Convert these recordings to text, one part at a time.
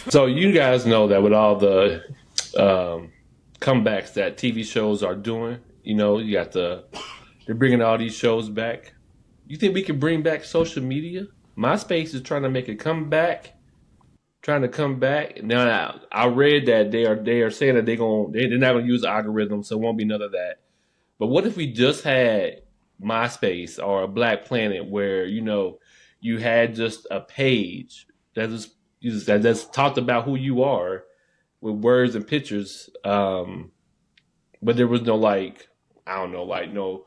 So you guys know that with all the comebacks that TV shows are doing, you got they're bringing all these shows back. You think we can bring back social media? MySpace is trying to make a comeback, trying to come back. Now I read that they are saying that they're not gonna use algorithms, so it won't be none of that. But what if we just had MySpace or a Black Planet where you had just a page that's talked about who you are with words and pictures, but there was no like I don't know like no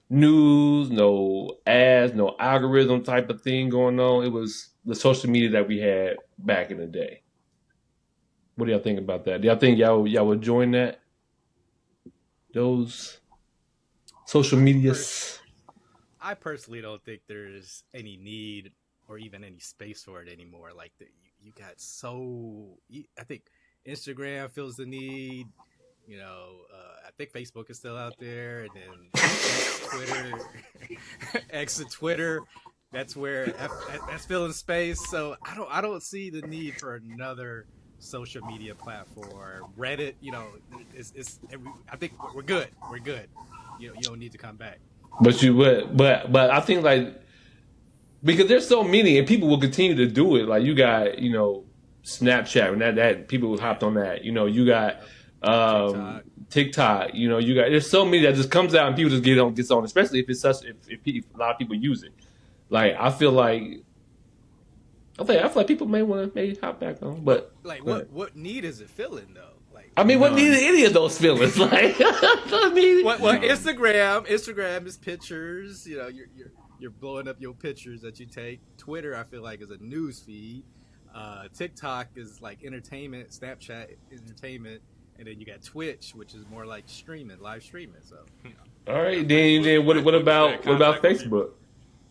news, no ads, no algorithm type of thing going on. It was the social media that we had back in the day. What do y'all think about that? Do y'all think y'all would join those social I pers medias? I personally don't think there's any need or even any space for it anymore. Like you got I think Instagram feels the need. I think Facebook is still out there, and then X, Twitter, X and Twitter. That's where that's filling space. So I don't see the need for another social media platform. Reddit, I think we're good. We're good. You don't need to come back. But I think like because there's so many and people will continue to do it. Like you got Snapchat and that people Yeah. hopped on that. You got Yep. um, TikTok. TikTok. You got there's so many that just comes out and people just gets on, especially if it's such if a lot of people use it. Like I feel like people may want to maybe hop back on, But but like, go ahead. what need is it filling though? Like, I mean, what needed None. any of those feelings? Like I mean, what None. Instagram is pictures. You're blowing up your pictures that you take. Twitter, I feel like, is a news feed. TikTok is like entertainment. Snapchat entertainment, and then you got Twitch, which is more like streaming, live streaming. So all Now right, Facebook, then what Facebook is staying in about contact with people. Facebook?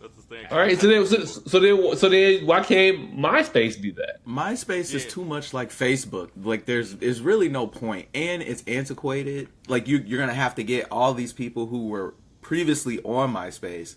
That's to stay in All right, so contact then with people. why can't MySpace be that? MySpace is Yeah, too much like Facebook. Like there's really no point, and it's antiquated. Like you're gonna have to get all these people who were previously on MySpace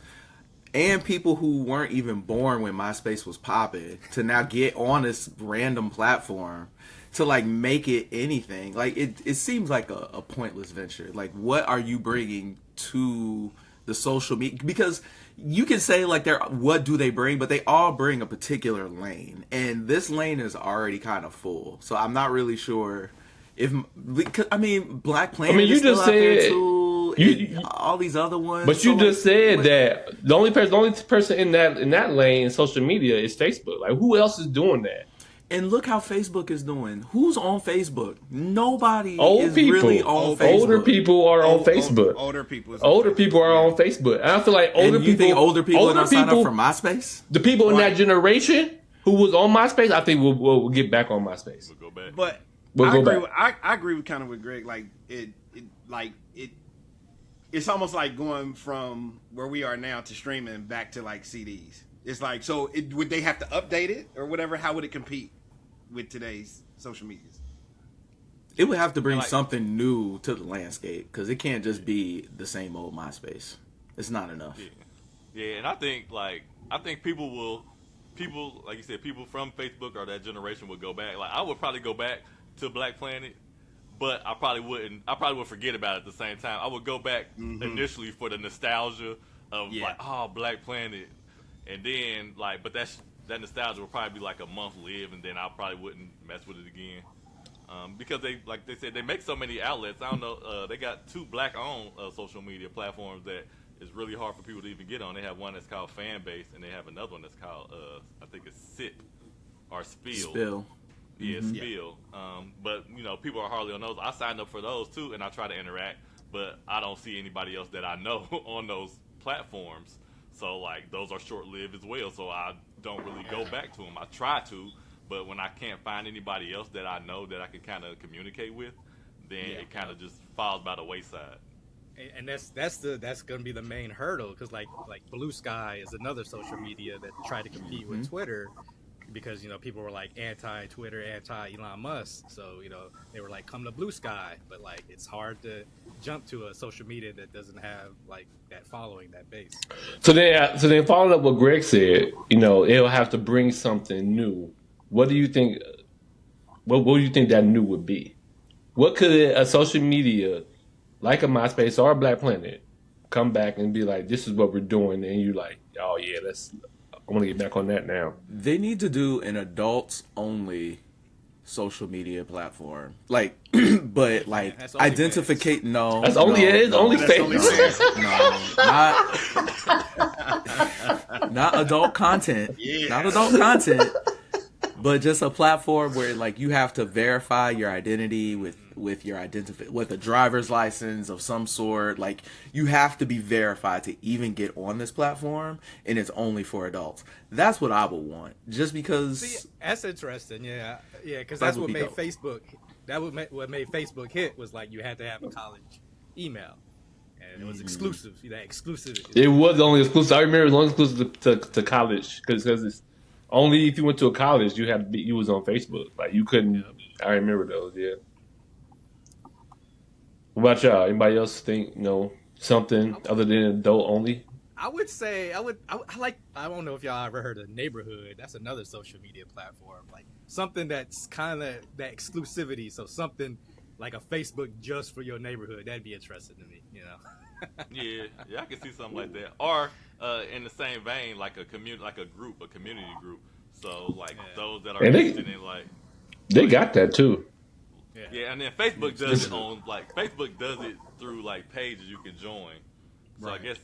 and people who weren't even born when MySpace was popping to now get on this random platform to like make it anything. Like it seems like a pointless venture. Like what are you bringing to the social media? Because you can say like they're what do they bring, but they all bring a particular lane, and this lane is already kind of full. So I'm not really sure if I mean Black I mean, Planet is you still just out there said too, you, and you all these other ones. but So you like, just said what? that the only person in that lane in social media is Facebook. Like, who else is doing that? And look how Facebook is doing. Who's on Facebook? Nobody Old is really people, on older Facebook. people are on Facebook. Older people is on Older people Facebook. are Yeah. on Facebook, and I feel like And you think older people are older gonna sign up for people, MySpace? the people in that Right. generation who was on MySpace, I think will get back on MySpace. We'll go back. But We'll I go agree. back. I agree with kind of with Greg. Like it's almost like going from where we are now to streaming back to like CDs. It's like would they have to update it or whatever? How would it compete with today's social medias? It would have to bring like, something new to the landscape because it can't just be the same old MySpace. It's not enough. yeah, yeah, and I think people like you said, people from Facebook or that generation would go back. Like I would probably go back to Black Planet, but I probably wouldn't. I probably would forget about it at the same time. I would go back initially for the nostalgia of Yeah. like, oh, Black Planet, and then like, but that nostalgia would probably be like a month live, and then I probably wouldn't mess with it again. Because like they said, they make so many outlets. I don't know. They got two black-owned social media platforms that is really hard for people to even get on. They have one that's called Fanbase, and they have another one that's called I think it's Sip or Spill. Spill. Yeah, Spill. But people are hardly on those. I signed up for those too, and I try to interact, but I don't see anybody else that I know on those platforms. So like those are short-lived as well. So I don't really go back to them. I try to, but when I can't find anybody else that I know that I can kind of communicate with, then it kind of just falls by the wayside. and that's gonna be the main hurdle because like Blue Sky is another social media that tried to compete with Twitter because people were like anti-Twitter, anti-Elon Musk, so they were like come to Blue Sky, but like it's hard to jump to a social media that doesn't have like that following, that base. So then, following up what Greg said, it'll have to bring something new. What do you think? what do you think that new would be? What could a social media like a MySpace or a Black Planet come back and be like, this is what we're doing, and you like, oh yeah, I want to get back on that now. They need to do an adults only social media platform, like, but like That's only identificate. No, That's only no, it is no, only That's only fair. no, not adult content, Yeah. not adult content, but just a platform where like you have to verify your identity with with a driver's license of some sort. Like you have to be verified to even get on this platform, and it's only for adults. That's what I would want, just because. See, that's interesting. Yeah, because That that's would what be made dope. Facebook. What made Facebook hit was like you had to have a college email, and it was exclusive. That exclusivity. It was only exclusive. I remember it was only exclusive to college because it's only if you went to a college you had to be, you was on Facebook. Like you couldn't. I remember those. Yeah. What about y'all? Anybody else think something other than adult only? I would say I like. I don't know if y'all ever heard of Neighborhood. That's another social media platform. Like something that's kind of that exclusivity. So something like a Facebook just for your neighborhood. That'd be interesting to me. Yeah, I can see something like that. Or in the same vein, like a community group. So like those that are And interested in like they got that too. yeah, and then Facebook does it on like Facebook does it through like pages you can join. So I guess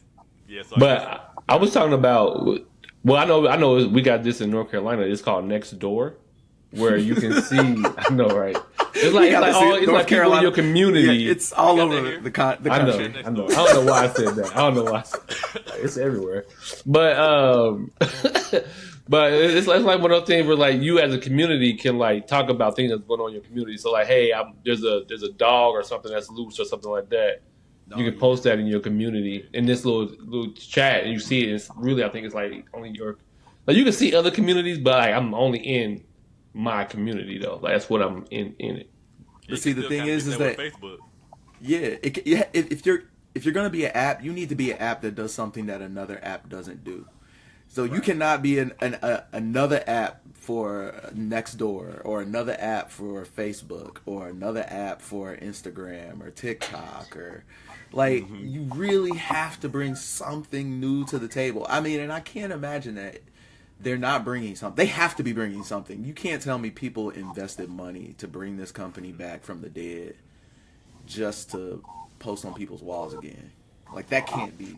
yeah. So But I was talking about. Well, I know we got this in North Carolina. It's called Next Door, where you can see. I know, right? It's like people in your community. Yeah, it's all got over that here. the country. I know. Next I know. door. I don't know why I said that. I don't know why. It's everywhere. But but it's like one of those things where like you as a community can like talk about things that's going on in your community. So like, hey, there's a dog or something that's loose or something like that. You can post that in your community in this little chat, and you see it. It's really, I think it's like only your. Like you can see other communities, but like, I'm only in my community though. Like that's what I'm in it. But see, the thing is with that Facebook. if you're gonna be an app, you need to be an app that does something that another app doesn't do. So you cannot be another app for Nextdoor or another app for Facebook or another app for Instagram or TikTok or like you really have to bring something new to the table. I mean, and I can't imagine that they're not bringing something. They have to be bringing something. You can't tell me people invested money to bring this company back from the dead just to post on people's walls again. Like that can't be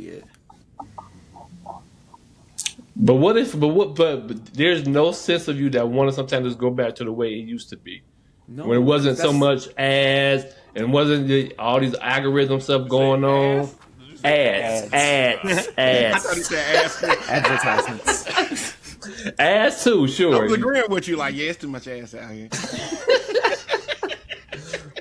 it. But there's no sense of you that want to sometimes just go back to the way it used to be. No, when it wasn't so that's- much ads and wasn't all these algorithm stuff going on. Ads. I thought he said ass. advertisements. Ads too, I sure. was agreeing with you. Like, yeah, it's too much ass out here.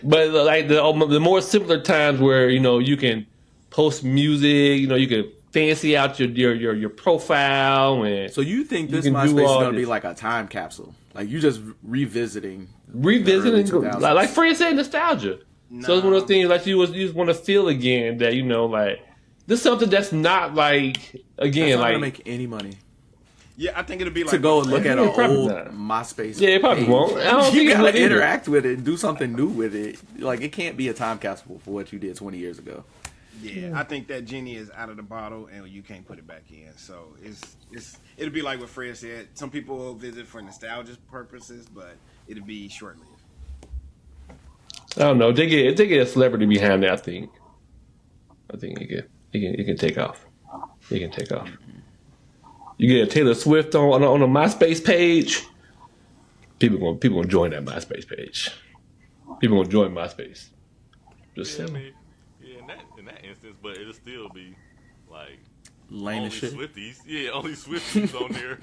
But like the more simpler times where you can post music, you can fancy out your profile, and So you think this can do MySpace is all going to be this. like a time capsule? Like you just revisiting revisiting, the early 2000s. like Fred said, nostalgia. So it's one of those things like you just want to feel again that like this is something that's not like again That's not like gonna make any money Yeah, I think it'll be like to go and look at an probably old not. MySpace. Yeah, it probably page. won't. I don't think You it gotta would either. interact with it and do something new with it. Like it can't be a time capsule for what you did 20 years ago. Yeah, I think that genie is out of the bottle and you can't put it back in. So it'll be like what Fred said. Some people will visit for nostalgia purposes, but it'll be short lived. I don't know. They get a celebrity behind it. I think it can take off. It can take off. You get a Taylor Swift on a MySpace page. People gonna join that MySpace page. People gonna join MySpace. Just Yeah, I saying. mean, yeah, in that instance, but it'll still be like Lame only as shit. Swifties. Yeah, only Swifties on there.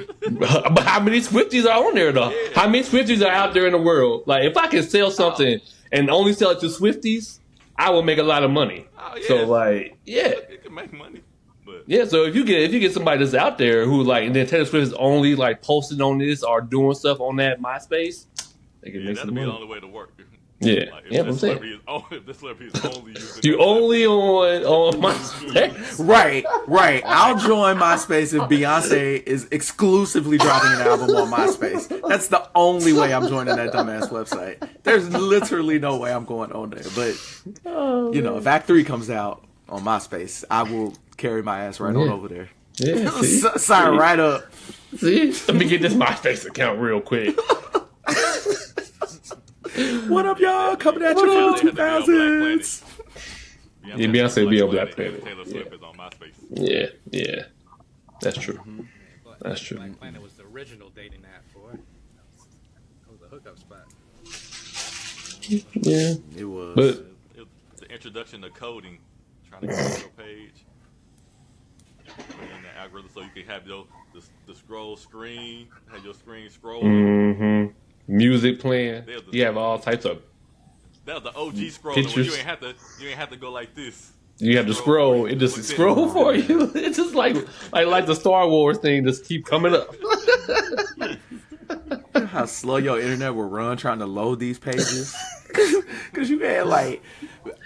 But how many Swifties are on there though? Yeah. How many Swifties are out there in the world? Like if I can sell something and only sell it to Swifties, I will make a lot of money. Oh, yeah. So like, yeah. It can make money, but Yeah, so if you get somebody that's out there who like, and then Taylor Swift is only like posting on this or doing stuff on that MySpace, they can yeah, make that'll some be the money. only way to work. Yeah, Like yeah, I'm saying. if the celebrity is only using You that only on MySpace. Right. I'll join MySpace if Beyonce is exclusively dropping an album on MySpace. That's the only way I'm joining that dumbass website. There's literally no way I'm going on there. But you know, if Act 3 comes out on MySpace, I will carry my ass right on over there. Yeah, see? Sign right up. See? Let me get this MySpace account real quick. What up, y'all? Coming at you from the 2000s. Yeah, Beyonce be on Black Planet. Taylor Swift is on MySpace. Yeah. That's true. That's true. Black Planet was the original dating app for. That was a hookup spot. Yeah. It was. But It was the introduction to coding, trying to code your page. In the algorithm, so you can have the scroll screen, have your screen scrolling. music playing. You have all types of. That was the OG scrolling. Pictures. You ain't have to go like this. You have to scroll. It just scroll for you. It's just like the Star Wars thing. Just keep coming up. How slow your internet will run trying to load these pages. Because you had like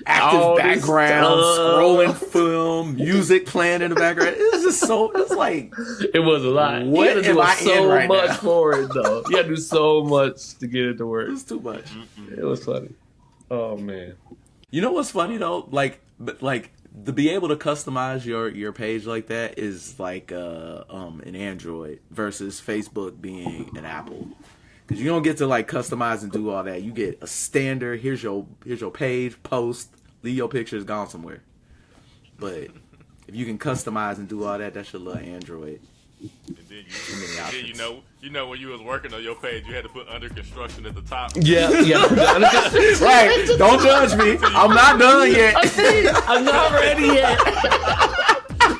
active All this background, stuff. scrolling film, music playing in the background. It's just so, it's like, It was a lot. What you had to am do I so in right much now? for it, though. You had to do so much to get it to work. it's too much. It was funny. Oh man. You know what's funny though? Like to be able to customize your page like that is like an Android versus Facebook being an Apple. Because you don't get to like customize and do all that. You get a standard. Here's your page, post, leave your pictures, gone somewhere. But if you can customize and do all that, that's your little Android. And then you know when you was working on your page, you had to put under construction at the top. Yeah. Right? Don't judge me. I'm not done yet. I'm not ready yet.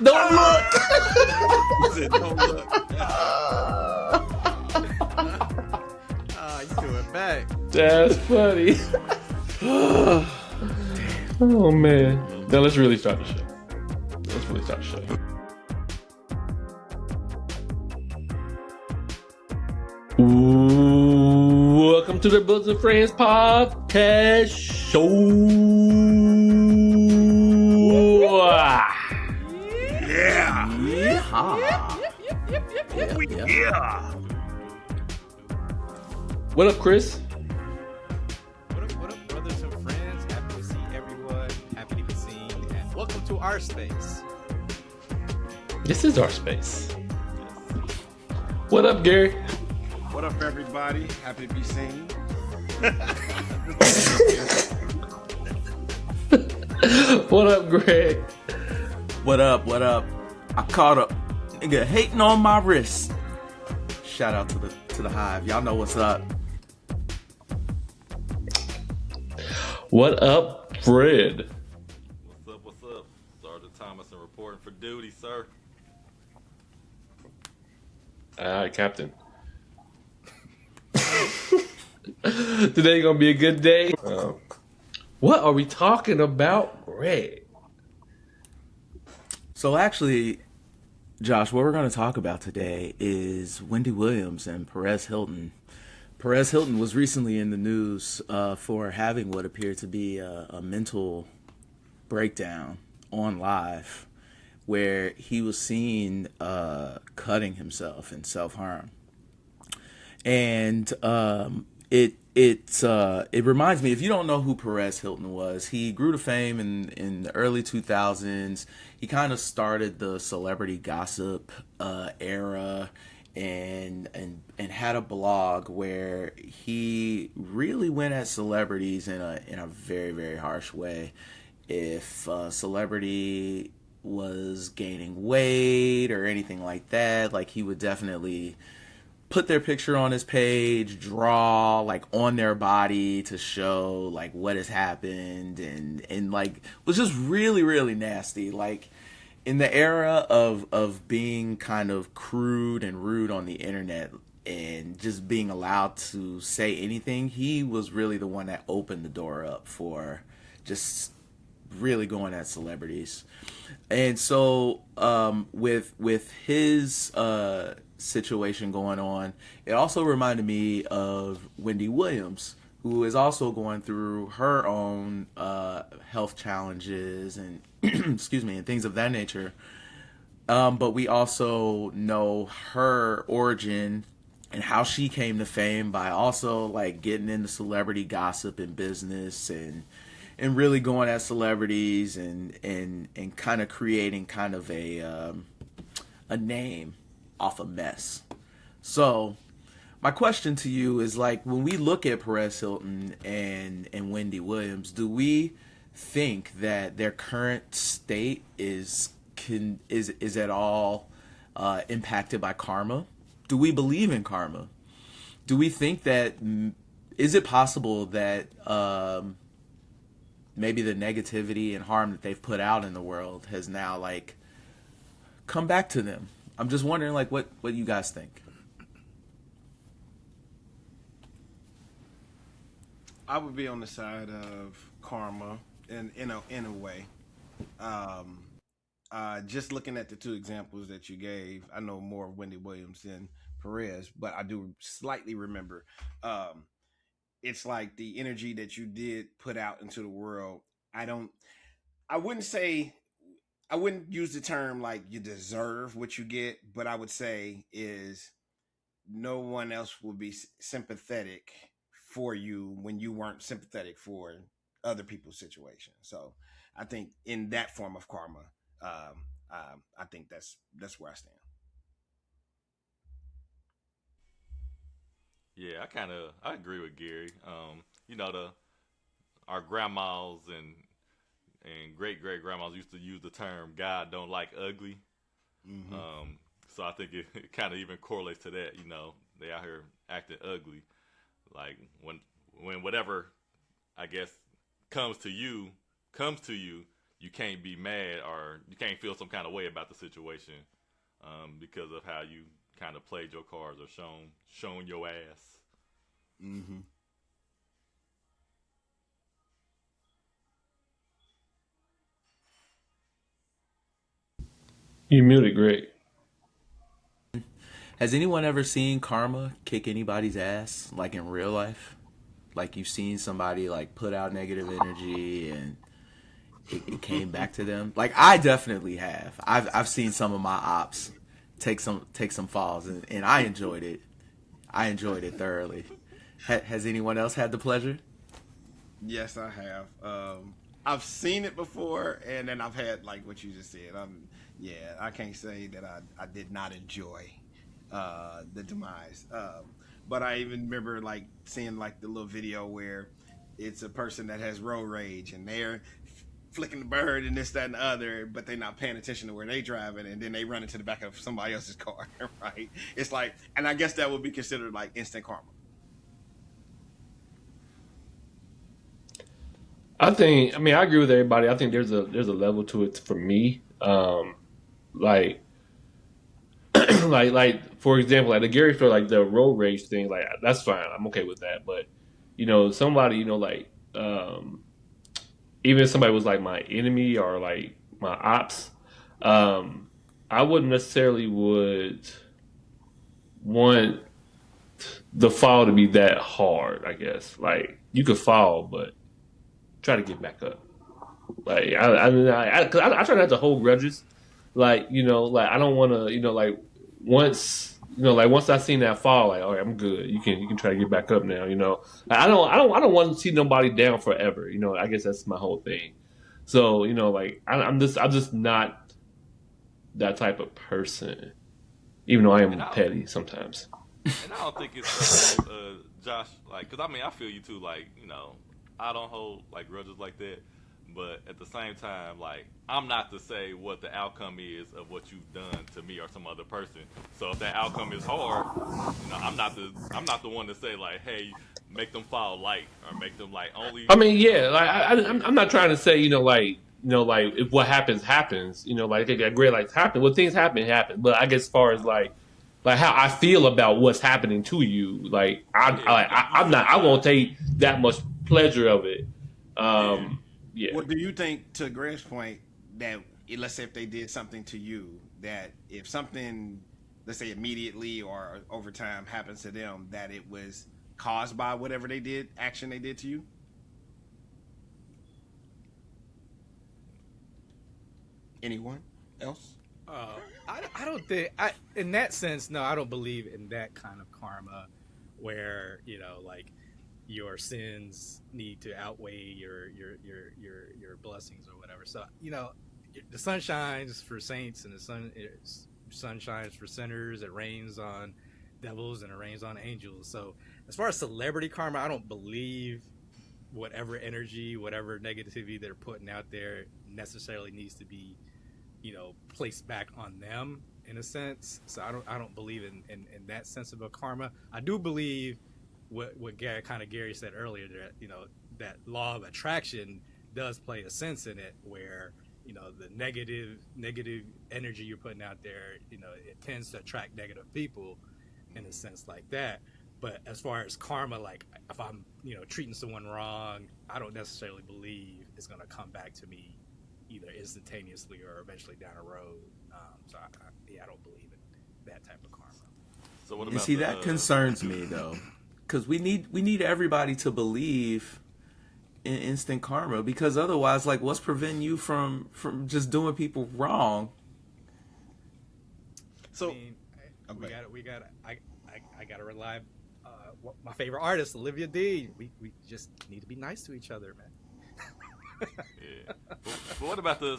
Don't look. Don't look. You threw it back. That's funny. Oh man. Now let's really start the show. Ooh, welcome to the Bosom Friends podcast show. Yeah. What up, Chris? What up, brothers and friends? Happy to see everyone. Happy to be seen. And welcome to our space. This is our space. What up, Gary? What up, everybody? Happy to be seen. What up, Greg? What up? I caught a nigga hating on my wrist. Shout out to the Hive. Y'all know what's up. What up, Fred? What's up? Sergeant Thomason reporting for duty, sir. All right, Captain. Today gonna be a good day. What are we talking about, Greg? So actually, Josh, what we're going to talk about today is Wendy Williams and Perez Hilton. Perez Hilton was recently in the news for having what appeared to be a mental breakdown on live, where he was seen cutting himself in self-harm. And it reminds me, if you don't know who Perez Hilton was, he grew to fame in the early 2000s. He kind of started the celebrity gossip era and had a blog where he really went at celebrities in a very, very harsh way. If a celebrity was gaining weight or anything like that, like he would definitely put their picture on his page, draw like on their body to show like what has happened, and like was just really, really nasty. Like in the era of being kind of crude and rude on the internet and just being allowed to say anything, he was really the one that opened the door up for just really going at celebrities. And so with his situation going on, it also reminded me of Wendy Williams, who is also going through her own health challenges and excuse me, and things of that nature. But we also know her origin and how she came to fame by also like getting into celebrity gossip and business and really going at celebrities and kind of creating kind of a name off a mess. So my question to you is like when we look at Perez Hilton and Wendy Williams, do we think that their current state is at all impacted by karma? Do we believe in karma? Do we think that is it possible that maybe the negativity and harm that they've put out in the world has now like come back to them? I'm just wondering like what you guys think. I would be on the side of karma in a way. Just looking at the two examples that you gave, I know more of Wendy Williams than Perez, but I do slightly remember. It's like the energy that you did put out into the world. I wouldn't say, I wouldn't use the term like you deserve what you get, but I would say is no one else will be sympathetic for you when you weren't sympathetic for other people's situation. So I think in that form of karma, I think that's where I stand. Yeah, I agree with Gary. You know, our grandmas and great grandmas used to use the term "God don't like ugly." Mm-hmm. So I think it kind of even correlates to that. You know, they out here acting ugly. Like when whatever I guess comes to you, you can't be mad or you can't feel some kind of way about the situation because of how you kind of played your cards or shown your ass. Mm-hmm. You muted, Greg. Has anyone ever seen karma kick anybody's ass like in real life? Like you've seen somebody like put out negative energy and it came back to them? Like I definitely have. I've seen some of my ops take some falls and I enjoyed it. I enjoyed it thoroughly. Has anyone else had the pleasure? Yes, I have. I've seen it before, and then I've had like what you just said. Yeah, I can't say that I did not enjoy the demise. But I even remember like seeing like the little video where it's a person that has road rage and they're flicking the bird and this, that, and the other, but they're not paying attention to where they driving, and then they run into the back of somebody else's car, right? It's like, and I guess that would be considered like instant karma. I mean, I agree with everybody. I think there's a level to it for me. Like, like for example, like the Gary Phil, like the road rage thing, like that's fine. I'm okay with that. But somebody, like, even if somebody was like my enemy or like my ops, I wouldn't necessarily would want the fall to be that hard. I guess like you could fall, but try to get back up. Like I try not to hold grudges. Like like I don't want to. Like once I seen that fall, like all right, I'm good. You can try to get back up now. Like, I don't want to see nobody down forever. I guess that's my whole thing. So like I'm just not that type of person. Even though I am petty sometimes. And I don't think it's Josh, like, because I mean, I feel you too, like, I don't hold, like, grudges like that, but at the same time, like, I'm not to say what the outcome is of what you've done to me or some other person. So if that outcome is hard, I'm not the one to say, like, hey, make them fall light or make them, like, only. I mean, yeah, like, I'm not trying to say, like, if what happens, happens, like, great, like, happen. Well, things happen. But I guess as far as, like how I feel about what's happening to you, like I won't take that much pleasure of it. Yeah. What do you think, to Greg's point, that let's say if they did something to you, that if something, let's say immediately or over time happens to them, that it was caused by whatever action they did to you? Anyone else? I don't think in that sense. No, I don't believe in that kind of karma, where like your sins need to outweigh your blessings or whatever. So the sun shines for saints, and the sun shines for sinners. It rains on devils and it rains on angels. So as far as celebrity karma, I don't believe whatever energy, whatever negativity they're putting out there necessarily needs to be placed back on them in a sense. So I don't believe in that sense of a karma. I do believe what Gary said earlier, that that law of attraction does play a sense in it, where the negative energy you're putting out there, it tends to attract negative people in a sense like that. But as far as karma, like if I'm treating someone wrong, I don't necessarily believe it's going to come back to me either instantaneously or eventually down the road. So I don't believe in that type of karma. So what And about see, that concerns me though, because we need everybody to believe in instant karma, because otherwise, like, what's preventing you from just doing people wrong? So I gotta rely. My favorite artist, Olivia Dean. We just need to be nice to each other, man. Yeah. But what about the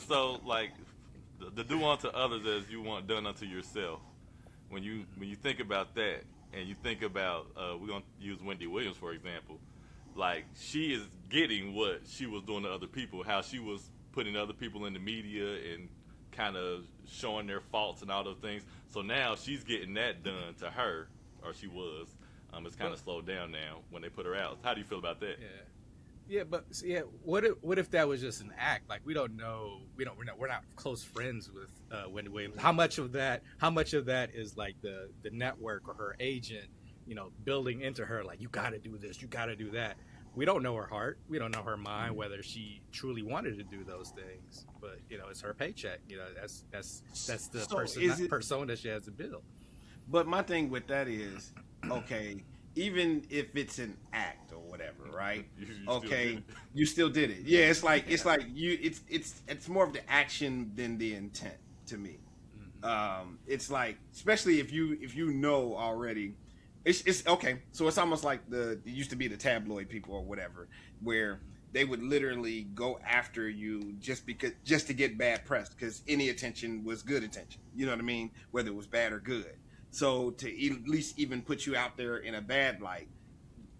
do unto others as you want done unto yourself? When you think about that, and you think about we're gonna use Wendy Williams for example, like she is getting what she was doing to other people, how she was putting other people in the media and kind of showing their faults and all those things. So now she's getting that done to her, or she was. It's kind of slowed down now when they put her out. How do you feel about that? Yeah, but what if that was just an act? Like we don't know, we're not close friends with Wendy Williams. How much of that is like the network or her agent, building into her, like, you got to do this, you got to do that. We don't know her heart, we don't know her mind, whether she truly wanted to do those things. But it's her paycheck. That's the persona she has to build. But my thing with that is, okay, even if it's an act or whatever, right? You still did it. Yeah, it's like it's more of the action than the intent to me. It's like, especially if you know already, it's okay. So it's almost like it used to be the tabloid people or whatever, where they would literally go after you just to get bad press, because any attention was good attention. You know what I mean? Whether it was bad or good. So to at least even put you out there in a bad light,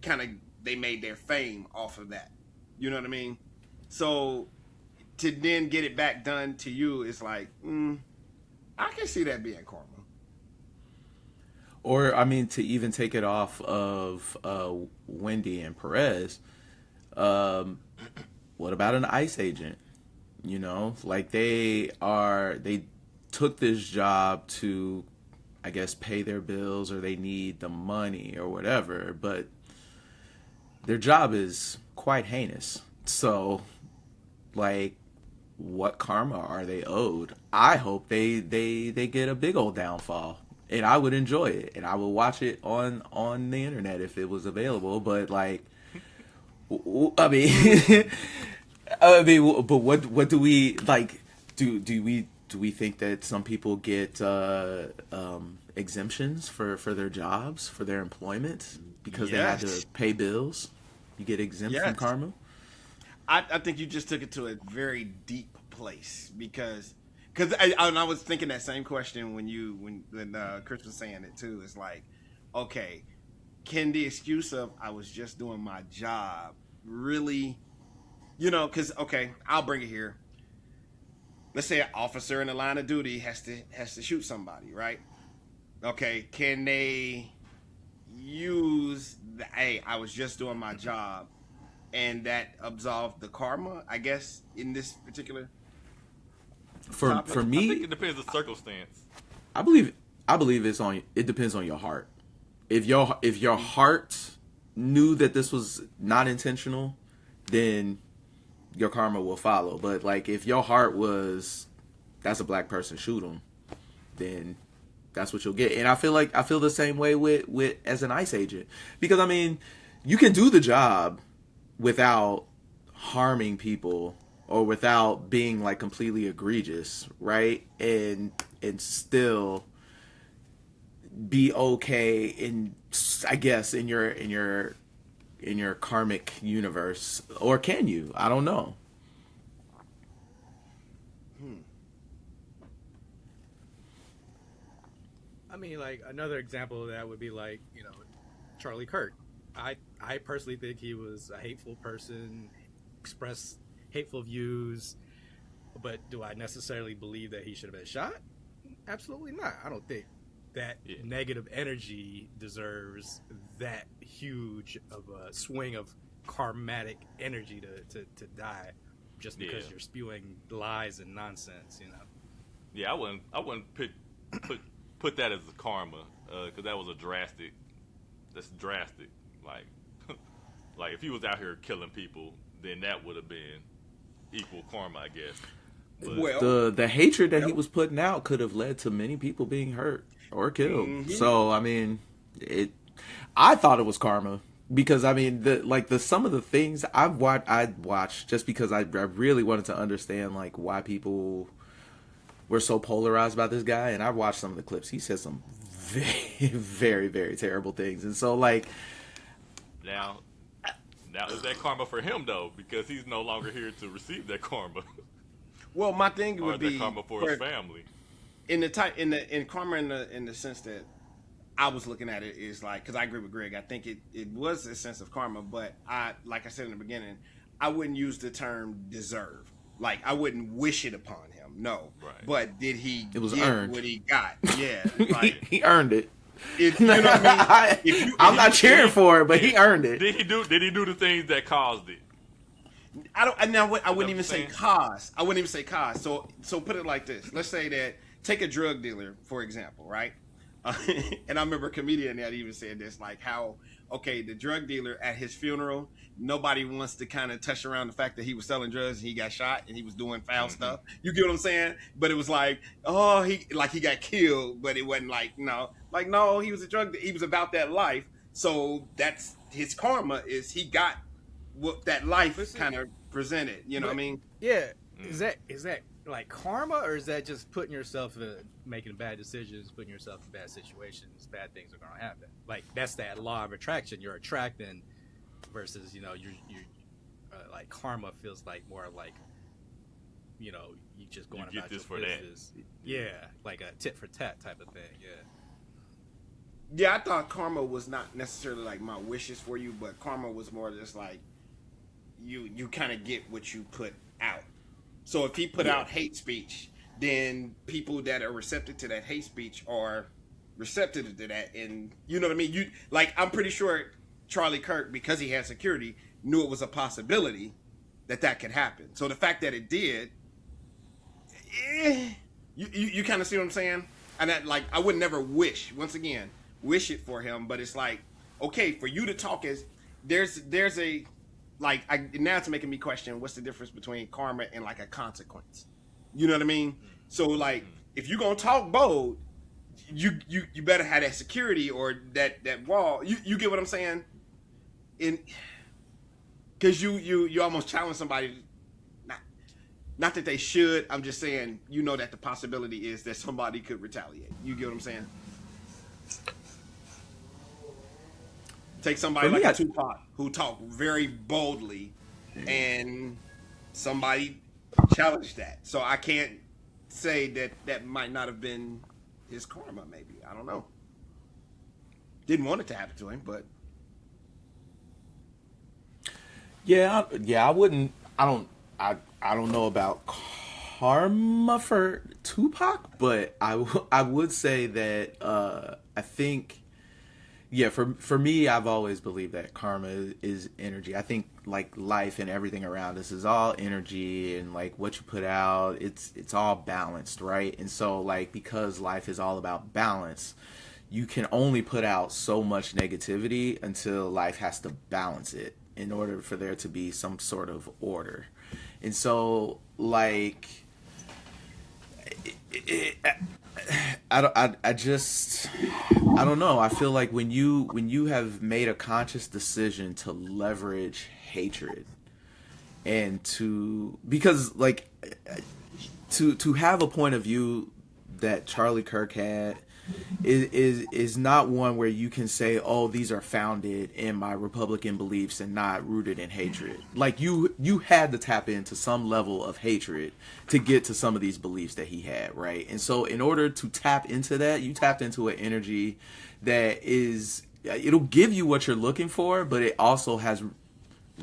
kind of, they made their fame off of that. You know what I mean? So to then get it back done to you is like, I can see that being karma. Or, I mean, to even take it off of Wendy and Perez, what about an ICE agent? Like they took this job to, I guess, pay their bills, or they need the money or whatever, but their job is quite heinous. So, like, what karma are they owed? I hope they get a big old downfall, and I would enjoy it, and I would watch it on the internet if it was available. But like, I mean, but what do we like? Do we think that some people get exemptions for their jobs, for their employment, because they had to pay bills? You get exempt from karma? I think you just took it to a very deep place, because I was thinking that same question when Chris was saying it too. It's like, okay, can the excuse of I was just doing my job really, because, okay, I'll bring it here. Let's say an officer in the line of duty has to shoot somebody, right? Okay, can they use hey, I was just doing my job, and that absolve the karma, I guess, in this particular for me? I think it depends on the circumstance. I believe it depends on your heart. If your heart knew that this was not intentional, then your karma will follow. But like, if your heart was, that's a black person, shoot him, then that's what you'll get. And I feel the same way with as an ICE agent, because I mean, you can do the job without harming people or without being like completely egregious, right? And still be okay in, I guess, in your karmic universe. Or can you? I don't know. I mean, like another example of that would be like, you know, Charlie Kirk. I personally think he was a hateful person, expressed hateful views, but do I necessarily believe that he should have been shot? Absolutely not. I don't think that negative energy deserves that huge of a swing of karmatic energy to die just because you're spewing lies and nonsense, you know. Yeah, I wouldn't put that as a karma, because that was that's drastic. Like, like if he was out here killing people, then that would have been equal karma, I guess. But, Well, The hatred that he was putting out could have led to many people being hurt or killed. Mm-hmm. So I mean, I thought it was karma, because I mean, the some of the things I'd watched just because I really wanted to understand like why people were so polarized about this guy, and I watched some of the clips. He said some very, very, very terrible things, and so like now is that karma for him though? Because he's no longer here to receive that karma, well, my thing or would is be that karma for his family? in karma in the sense that I was looking at it is like, because I agree with Greg. I think it was a sense of karma, but like I said in the beginning, I wouldn't use the term deserve. Like I wouldn't wish it upon him. No, Right. but did he? It was get earned. what he got. Yeah, like he earned it. you know what I mean. I'm not cheering for it, but he earned it. Did he do the things that caused it? I wouldn't even say saying? cause. I wouldn't even say cause. So put it like this. Let's say that, take a drug dealer, for example, right? And I remember a comedian that even said this, like how, okay, the drug dealer at his funeral, nobody wants to kind of touch around the fact that he was selling drugs and he got shot and he was doing foul stuff. You get what I'm saying? But it was like, oh, he got killed, but it wasn't like, no, he was he was about that life. So that's his karma, is he got what that life kind of presented. You know what I mean? Yeah. Is that like karma, or is that just putting yourself making bad decisions, putting yourself in bad situations, bad things are going to happen? Like that's that law of attraction. You're attracting versus, you like karma feels like more like, you just going You get about this your for that. business. Yeah, like a tit for tat type of thing. Yeah. Yeah, I thought karma was not necessarily like my wishes for you, but karma was more just like you kind of get what you put out. So if he put out hate speech, then people that are receptive to that hate speech are receptive to that, and you know what I mean. I'm pretty sure Charlie Kirk, because he had security, knew it was a possibility that could happen. So the fact that it did, you kind of see what I'm saying. And that, like, I would never wish it for him, but it's like, okay, for you to talk as there's a like now it's making me question what's the difference between karma and like a consequence. You know what I mean? So like if you're gonna talk bold, you better have that security or that wall. You get what I'm saying? Because you almost challenge somebody. Not that they should. I'm just saying, that the possibility is that somebody could retaliate. You get what I'm saying? Take somebody like a Tupac who talked very boldly, and somebody challenged that. So I can't say that might not have been his karma. Maybe, I don't know. Didn't want it to happen to him, but Yeah, I wouldn't. I don't know about karma for Tupac, but I would say that I think. Yeah, for me, I've always believed that karma is energy. I think like life and everything around us is all energy, and like what you put out, it's all balanced, right? And so like because life is all about balance, you can only put out so much negativity until life has to balance it in order for there to be some sort of order. And so like I don't know. I feel like when you have made a conscious decision to leverage hatred and because like to have a point of view that Charlie Kirk had is not one where you can say, oh, these are founded in my Republican beliefs and not rooted in hatred. Like you had to tap into some level of hatred to get to some of these beliefs that he had, right? And so in order to tap into that, you tapped into an energy that is, it'll give you what you're looking for, but it also has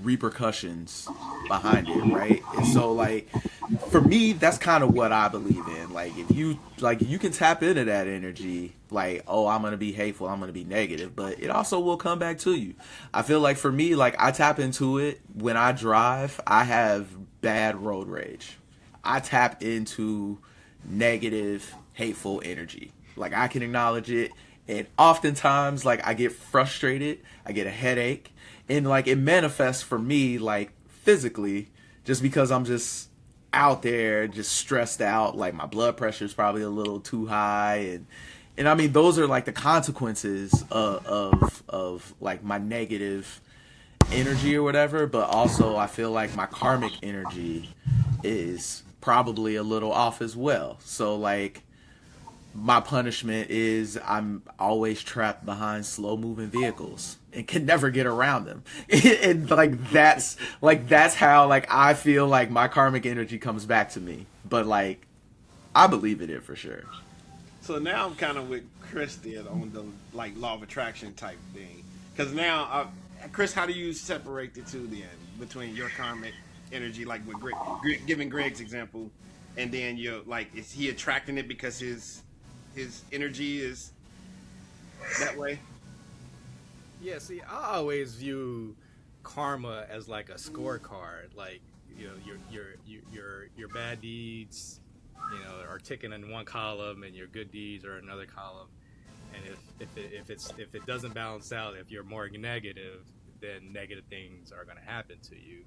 repercussions behind it, right? And so like for me, that's kind of what I believe in. Like if you can tap into that energy, like, oh, I'm gonna be hateful, I'm gonna be negative, but it also will come back to you. I feel like for me, like I tap into it when I drive. I have bad road rage. I tap into negative, hateful energy. Like I can acknowledge it, and oftentimes like I get frustrated, I get a headache, and like it manifests for me like physically just because I'm just out there just stressed out, like my blood pressure is probably a little too high, and I mean those are like the consequences of like my negative energy or whatever. But also I feel like my karmic energy is probably a little off as well. So like my punishment is I'm always trapped behind slow moving vehicles and can never get around them. And that's how like I feel like my karmic energy comes back to me. But like I believe in it for sure. So now I'm kind of with Chris there on the like law of attraction type thing. Because now, Chris, how do you separate the two then between your karmic energy, like with giving Greg's example, and then you're like, is he attracting it because his energy is that way? Yeah, see, I always view karma as like a scorecard. Like, you know, your bad deeds, you know, are ticking in one column, and your good deeds are another column. And if it doesn't balance out, if you're more negative, then negative things are going to happen to you.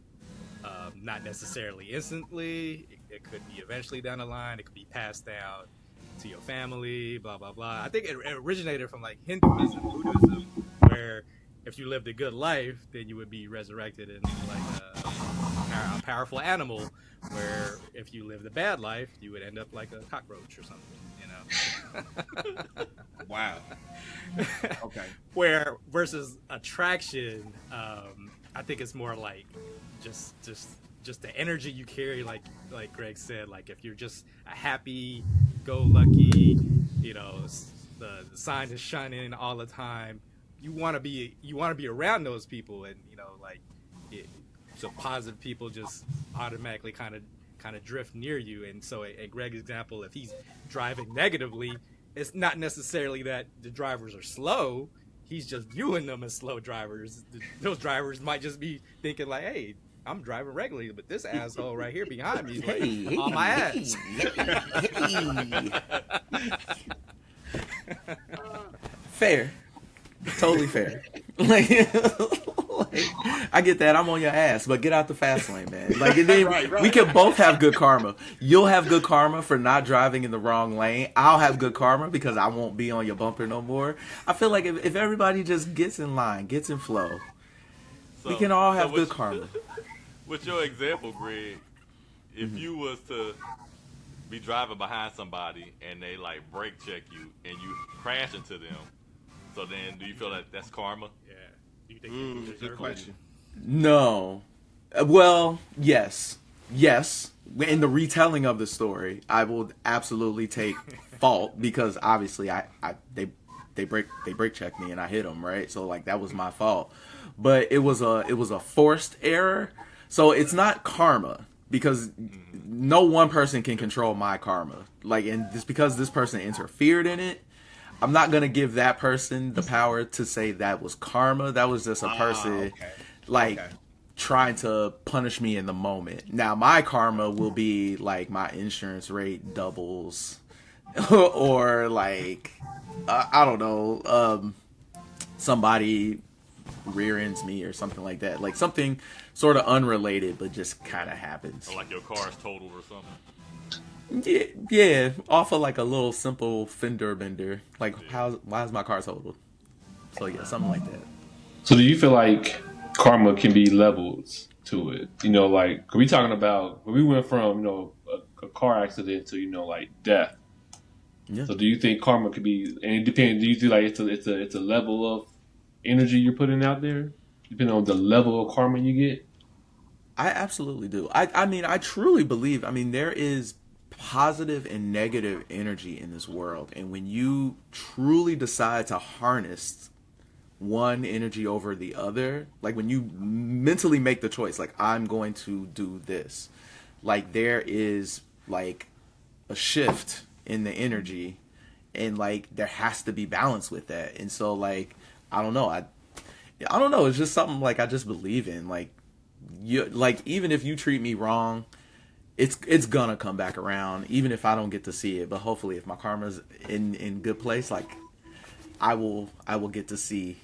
Not necessarily instantly. It could be eventually down the line. It could be passed down to your family, blah blah blah. I think it originated from like Hinduism, Buddhism, where if you lived a good life, then you would be resurrected into like a powerful animal. Where if you lived a bad life, you would end up like a cockroach or something. You know. Wow. Okay. Where versus attraction, I think it's more like just the energy you carry, like Greg said, like if you're just a happy go lucky, you know, the sun is shining all the time, you want to be around those people, and you know, like so positive people just automatically kind of drift near you. And so in Greg's example, if he's driving negatively, it's not necessarily that the drivers are slow, he's just viewing them as slow drivers. Those drivers might just be thinking like, hey, I'm driving regularly, but this asshole right here behind me is like on my ass. Fair. Totally fair. like, I get that. I'm on your ass, but get out the fast lane, man. Like, and then Right. we can both have good karma. You'll have good karma for not driving in the wrong lane. I'll have good karma because I won't be on your bumper no more. I feel like if everybody just gets in line, gets in flow, we can all have good karma. With your example, Greg, if you was to be driving behind somebody and they like brake check you and you crash into them, so then do you feel like that's karma? Yeah. Do you think you deserve Good it? question. No. Well, yes. In the retelling of the story, I will absolutely take fault because obviously they brake checked me and I hit them, right? So like that was my fault. But it was a forced error. So it's not karma because no one person can control my karma. Like, and just because this person interfered in it, I'm not going to give that person the power to say that was karma. That was just a person trying to punish me in the moment. Now, my karma will be like my insurance rate doubles or like, I don't know, somebody rear ends me or something like that. Like something sort of unrelated, but just kind of happens. Or like your car is totaled or something? Yeah, yeah, off of like a little simple fender bender. Like, why is my car totaled? So yeah, something like that. So do you feel like karma can be levels to it? You know, like we talking about when we went from a car accident to like death. Yeah. So do you think karma could be? And it depends. Do you feel like it's a level of energy you're putting out there, depending on the level of karma you get? I absolutely do. I mean, I truly believe. I mean, there is positive and negative energy in this world, and when you truly decide to harness one energy over the other, like when you mentally make the choice, like I'm going to do this, like there is like a shift in the energy, and like there has to be balance with that. And so like I don't know, I don't know. It's just something like I just believe in. Like you, like even if you treat me wrong, it's gonna come back around, even if I don't get to see it. But hopefully, if my karma's in good place, like I will get to see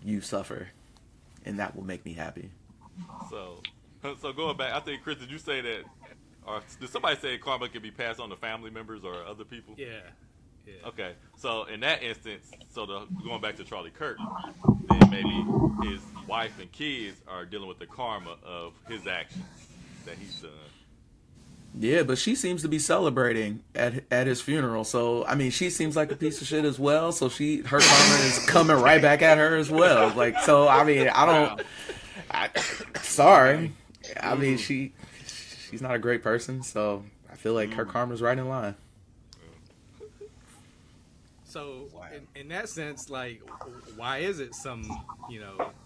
you suffer, and that will make me happy. So, so going back, I think Chris, did you say that, or did somebody say karma can be passed on to family members or other people? Yeah, yeah. Okay, so in that instance, going back to Charlie Kirk, then maybe his wife and kids are dealing with the karma of his actions that he's done. Yeah, but she seems to be celebrating at his funeral. So I mean, she seems like a piece of shit as well. So her karma is coming right back at her as well. Like, so I mean, I don't. Sorry, I mean she's not a great person. So I feel like her karma's right in line. So in that sense, like, why is it some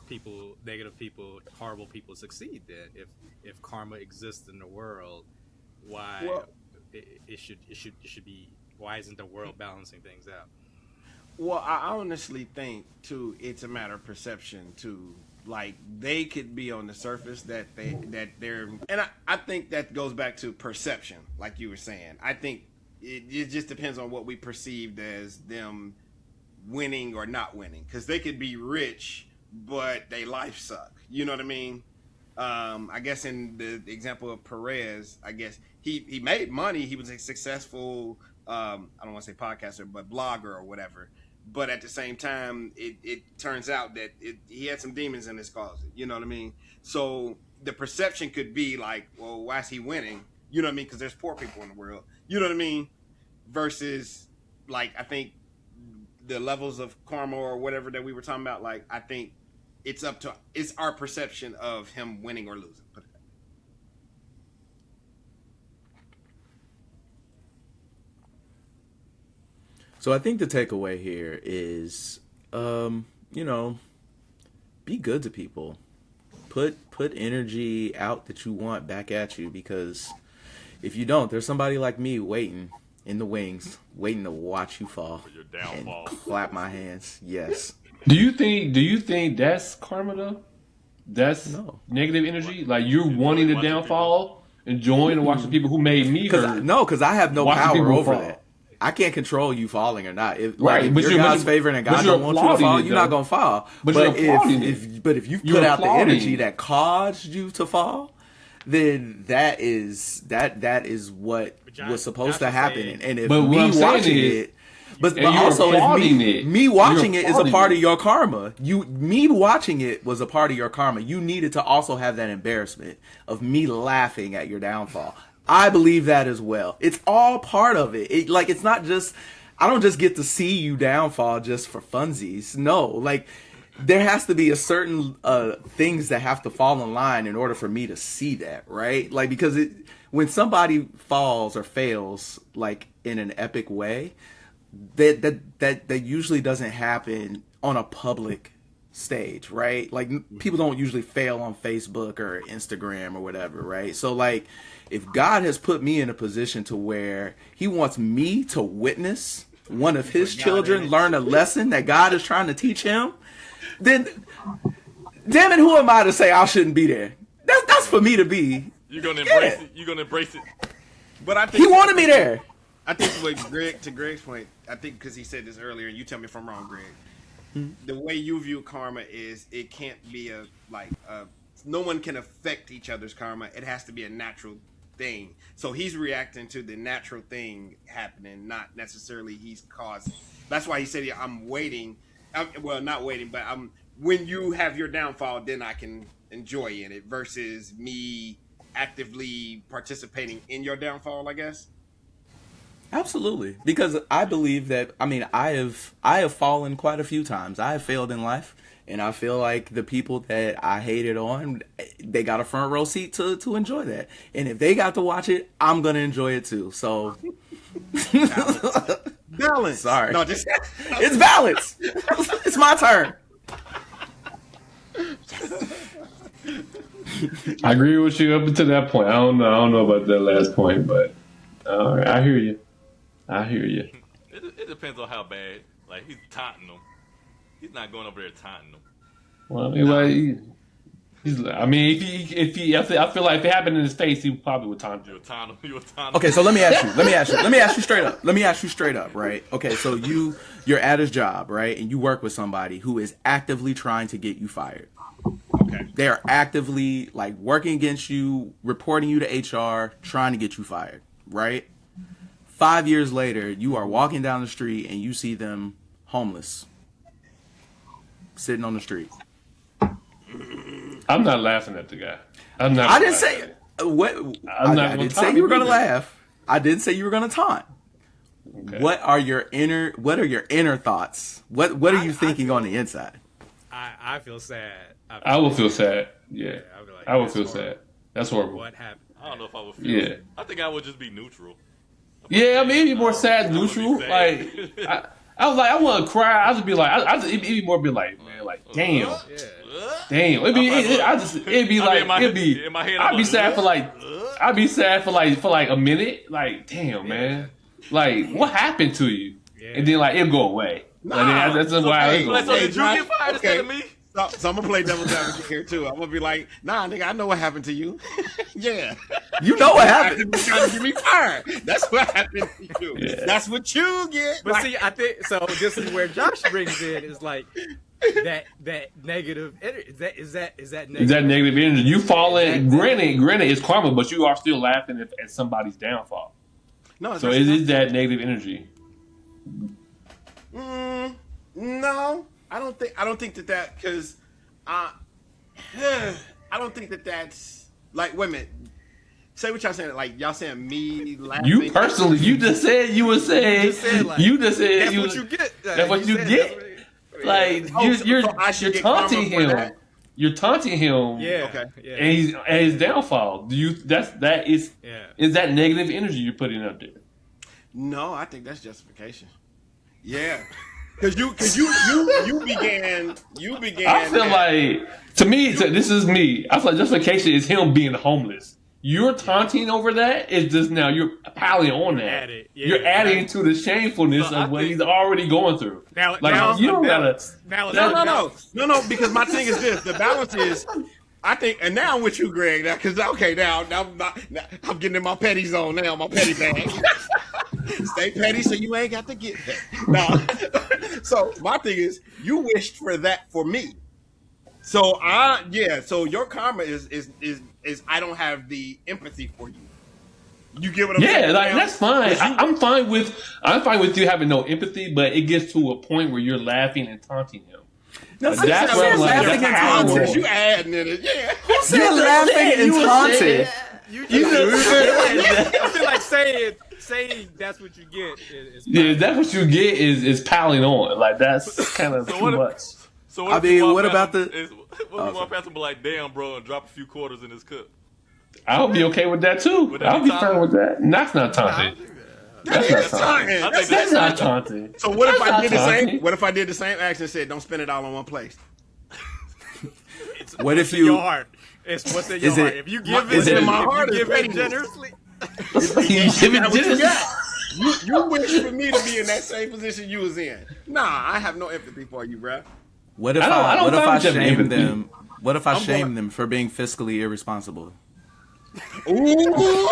people, negative people, horrible people succeed then? If karma exists in the world, why Well- it should be? Why isn't the world balancing things out? Well, I honestly think too, it's a matter of perception too. Like they could be on the surface that they're, and I think that goes back to perception, like you were saying. I think it just depends on what we perceived as them winning or not winning, because they could be rich, but they life suck. You know what I mean? I guess in the example of Perez, I guess he made money. He was a successful, I don't want to say podcaster, but blogger or whatever. But at the same time, it turns out that he had some demons in his closet. You know what I mean? So the perception could be like, well, why is he winning? You know what I mean? Because there's poor people in the world. You know what I mean? Versus, like, I think the levels of karma or whatever that we were talking about, like, I think it's our perception of him winning or losing. Put it that way. So I think the takeaway here is, be good to people. Put energy out that you want back at you, because if you don't, there's somebody like me waiting in the wings, waiting to watch you fall For your and downfall. clap my hands. Yes. Do you think that's karma though? That's No. negative energy. Like you're wanting the watching downfall, enjoying and watching people who made me hurt. Because I have no Watching power people over fall. that. I can't control you falling or not. If, Right, like, but if you're- you're but God's you're- favorite and but God you're don't want you to applauding fall, it, you're not though. gonna fall. But you're applauding it. if you You're put out the applauding energy it. that caused you to fall, then that is what But Josh- was supposed Josh to is happen. saying- And if But what me I'm saying watching is- it, but and you're also if applauding it. me watching You're it is a applauding part it. of your karma. Me watching it was a part of your karma. You needed to also have that embarrassment of me laughing at your downfall. I believe that as well. It's all part of it. It's not just, I don't just get to see you downfall just for funsies. No, like there has to be a certain things that have to fall in line in order for me to see that, right? Like, because when somebody falls or fails like in an epic way, that usually doesn't happen on a public stage, right? Like people don't usually fail on Facebook or Instagram or whatever, right? So like if God has put me in a position to where he wants me to witness one of his children learn a lesson that God is trying to teach him, then damn it, who am I to say I shouldn't be there? That's for me to be. You're gonna embrace it. You're gonna embrace it. But I think He wanted me there. I think to Greg's point, I think because he said this earlier, and you tell me if I'm wrong, Greg. The way you view karma is it can't be no one can affect each other's karma. It has to be a natural thing. So he's reacting to the natural thing happening, not necessarily he's causing. That's why he said, yeah, I'm waiting. Well, not waiting, but when you have your downfall, then I can enjoy in it versus me actively participating in your downfall, I guess. Absolutely, because I believe that. I mean, I have fallen quite a few times. I have failed in life, and I feel like the people that I hated on, they got a front row seat to enjoy that. And if they got to watch it, I'm gonna enjoy it too. So, balance. Sorry, No, just it's balance. It's my turn. I agree with you up until that point. I don't know about that last point, but all right, I hear you. It depends on how bad. Like, he's taunting them. He's not going over there taunting them. Well, I mean, if he, I feel like if it happened in his face, he probably would taunt You you. would taunt him. You would taunt him. Okay, so let me ask you straight up, right? Okay, so you're at his job, right? And you work with somebody who is actively trying to get you fired. okay. They are actively like working against you, reporting you to HR, trying to get you fired, right? 5 years later, you are walking down the street and you see them homeless, sitting on the street. I'm not laughing at the guy. I didn't say what. I didn't say you were gonna laugh. I didn't say you were gonna taunt. Okay. What are your inner thoughts? What are you thinking on the inside? I feel sad. I will feel sad. Yeah, I'll be like, I will that's feel horrible. sad. That's horrible. What happened? I don't know if I would feel. Yeah. I think I would just be neutral. Yeah, I mean, it'd be more sad, I would be neutral. sad. Like, I was like, I want to cry. I just be like, it'd be more be like, man, like, damn, Yeah. damn. It'd be in my head, I'm I'd be like, sad for like, I'd be sad for like a minute. Like, damn, man, like, what happened to you? Yeah. And then like it'll go away. Nah, that's why okay. it'll go Like, so away. did you get fired instead of me? So I'm gonna play devil's advocate here too. I'm gonna be like, nah, nigga, I know what happened to you. Yeah, You know what you happened. trying to get me fired. That's what happened to you. Yeah. That's what you get. But Like, see, I think so. This is where Josh brings in is like that negative. Is that negative? Is that negative energy? You fall in. Granted, it's karma, but you are still laughing at somebody's downfall. no, So it is that negative energy. No, I don't think that because I don't think that's like women. Say what y'all saying. Like y'all saying me laughing. You personally, you just said you would say. You just said That's you. what you get. That's what you said get. Like you're so I should you're get taunting karma for him. that? You're taunting him. Yeah. Okay. Yeah. And he's at his downfall. That is Yeah. is that negative energy you're putting up there? No, I think that's justification. Yeah, because you began. I feel like this is me. I feel like justification is him being homeless. You're taunting over that. It's just now you're piling on that. Add it, yeah. You're adding to the shamefulness So I of what think- he's already going through. Now You don't gotta. Now it's No. Because my thing is this: the balance is. I think, and now I'm with you, Greg. Now, because I'm getting in my petty zone now, my petty bag. Stay petty, so you ain't got to get petty. No. So my thing is, you wished for that for me. So So your karma is I don't have the empathy for you. You get what I'm saying? Yeah, like Now, that's fine. but you- I'm fine with you having no empathy, but it gets to a point where you're laughing and taunting him. No, That's where I'm like, laughing that's and how I'm taunting. going. You adding in it, yeah. You're laughing and taunting. I feel like saying that's what you get. Is Yeah, that's what you get is piling on. Like that's kind of So too what if- much. So what I if you mean, walk what past about him- the- What if you walk past him and be like, damn, bro, and drop a few quarters in his cup? I'll be okay with that too. Would that I'll be be taunting? fine with that. That's not taunting. That's not taunting. I think That's not taunting. So what if That's I did the not same? taunting. What if I did the same action and said, "Don't spend it all in one place"? What if in your you? heart. It's what's in your Is it- heart. If you give is it, it- if my you heart is give it pettiness. generously. You give it That's what you just- got. You wish for me to be in that same position you was in. Nah, I have no empathy for you, bruh. What if I don't- I don't what if find I them shame empathy. them? What if I I'm shame going- them for being fiscally irresponsible? Ooh.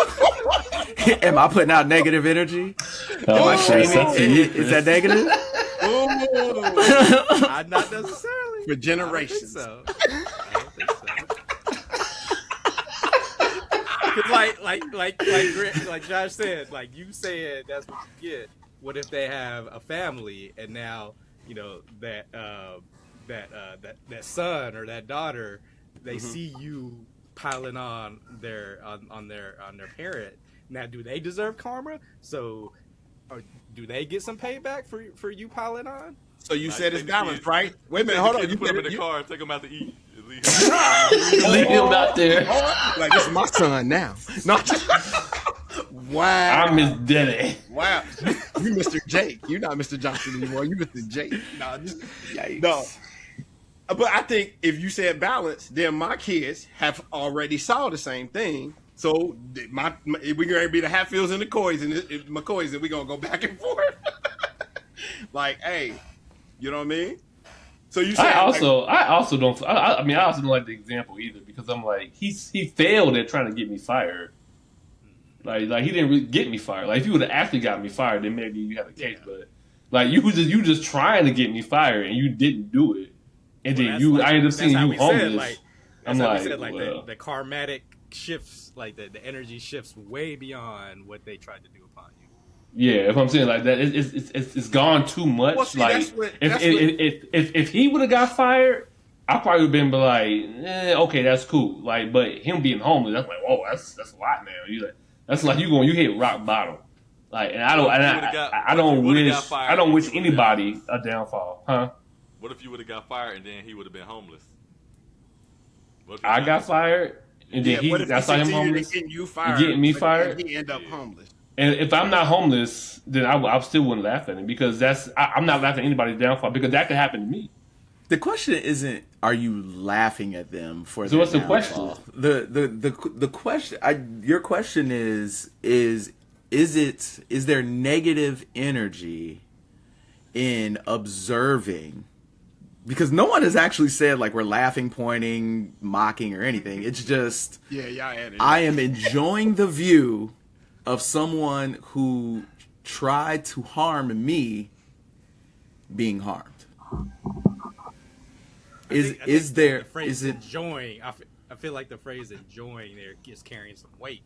Am I putting out negative energy? Am I shit, shaming? that's it. Is that negative? Ooh. Not necessarily. For I don't think generations. so. I don't think so. 'Cause like Josh said, like you said, that's what you get. What if they have a family and now that son or that daughter, they see you piling on their parent. Now, do they deserve karma? So, or do they get some payback for you piling on? So you said it's take the balanced, kids. right? Wait a minute, Take hold the on. kids You and put them in said the you, car and take them out to eat. Leave him out there. like this is my son now. No. Wow. I'm his daddy. Wow. You Mr. Jake. You're not Mr. Johnson anymore. You Mr. Jake. Yikes. No. But I think if you said balance, then my kids have already saw the same thing. So we're going to be the Hatfields and the McCoys and we're going to go back and forth. Like, hey, you know what I mean? So you said I also don't like the example either, because I'm like, he failed at trying to get me fired. Like he didn't really get me fired. Like if you would have actually got me fired, then maybe you have a case. But like you just trying to get me fired and you didn't do it, and then I ended up seeing you homeless. I'm like, the karmatic shifts, like the energy shifts way beyond what they tried to do upon you. Yeah, if I'm saying like that, it's gone too much. Well, see, like if he would have got fired, I probably would have been like, okay, that's cool. Like, but him being homeless, that's like, whoa, that's a lot, man. You like, that's like you hit rock bottom. Like, and I don't wish anybody a downfall, huh? What if you would have got fired and then he would have been homeless? I got fired, and then I saw him homeless, getting me fired. He end up homeless. And if I'm not homeless, then I still wouldn't laugh at him, because I'm not laughing at anybody's downfall, because that could happen to me. The question isn't, are you laughing at them for So their what's the downfall? question? The question, your question is there negative energy in observing? Because no one has actually said like we're laughing, pointing, mocking, or anything. It's just, y'all added. I am enjoying the view of someone who tried to harm me being harmed. Enjoying? I feel like the phrase "enjoying" there is carrying some weight.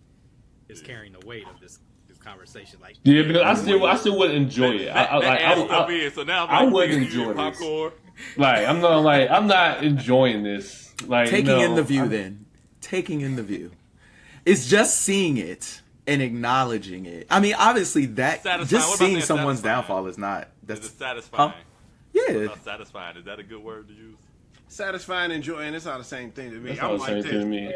It's carrying the weight of this conversation. Like, yeah, because I still wouldn't enjoy it. I wouldn't enjoy popcorn. this. Like I'm not enjoying this. Like taking in the view. It's just seeing it and acknowledging it. I mean, obviously that just seeing someone's downfall is not. Is it satisfying? Huh? Yeah. Satisfying. Is that a good word to use? Satisfying, enjoying, it's all the same thing to me. That's all the same thing to me.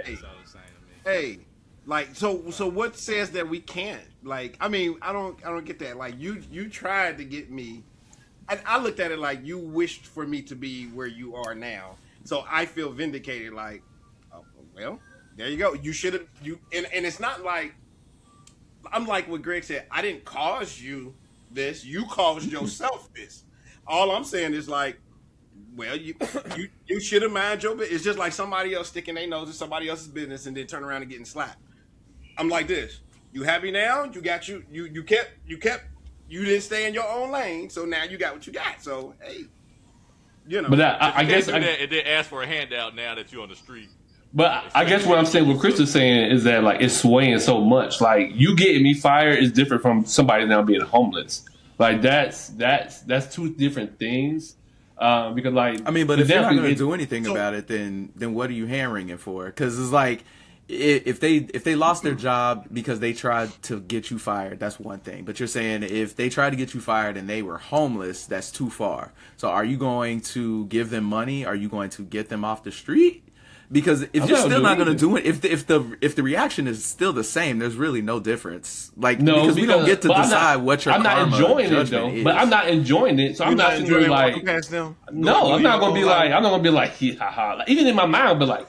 Hey, like so what says that we can't? Like, I mean, I don't get that. Like you tried to get me. I looked at it like you wished for me to be where you are now. So I feel vindicated. Like, oh, well, there you go. You should have and it's not like I'm like what Greg said. I didn't cause you this. You caused yourself this. All I'm saying is like, well, you should have minded your business. It's just like somebody else sticking their nose in somebody else's business and then turn around and getting slapped. I'm like this. You happy now? You got you didn't stay in your own lane, so now you got what you got. So hey, you know. But I guess that and then ask for a handout now that you're on the street. But I guess what I'm saying, what Chris is saying is that like it's swaying so much. Like you getting me fired is different from somebody now being homeless. Like that's two different things. Because like I mean, but if you're not going to do anything about it, then what are you hammering it for? Because it's like if they lost their job because they tried to get you fired, that's one thing. But you're saying if they tried to get you fired and they were homeless, that's too far. So are you going to give them money? Are you going to get them off the street? Because if you're still not going to do it, if the reaction is still the same, there's really no difference. Like because we don't get to decide what your karma judgment is. But I'm not enjoying it, so I'm not enjoying like. No, I'm not going to be like. I'm not going to be like, haha. Like, even in my mind, I'll be like,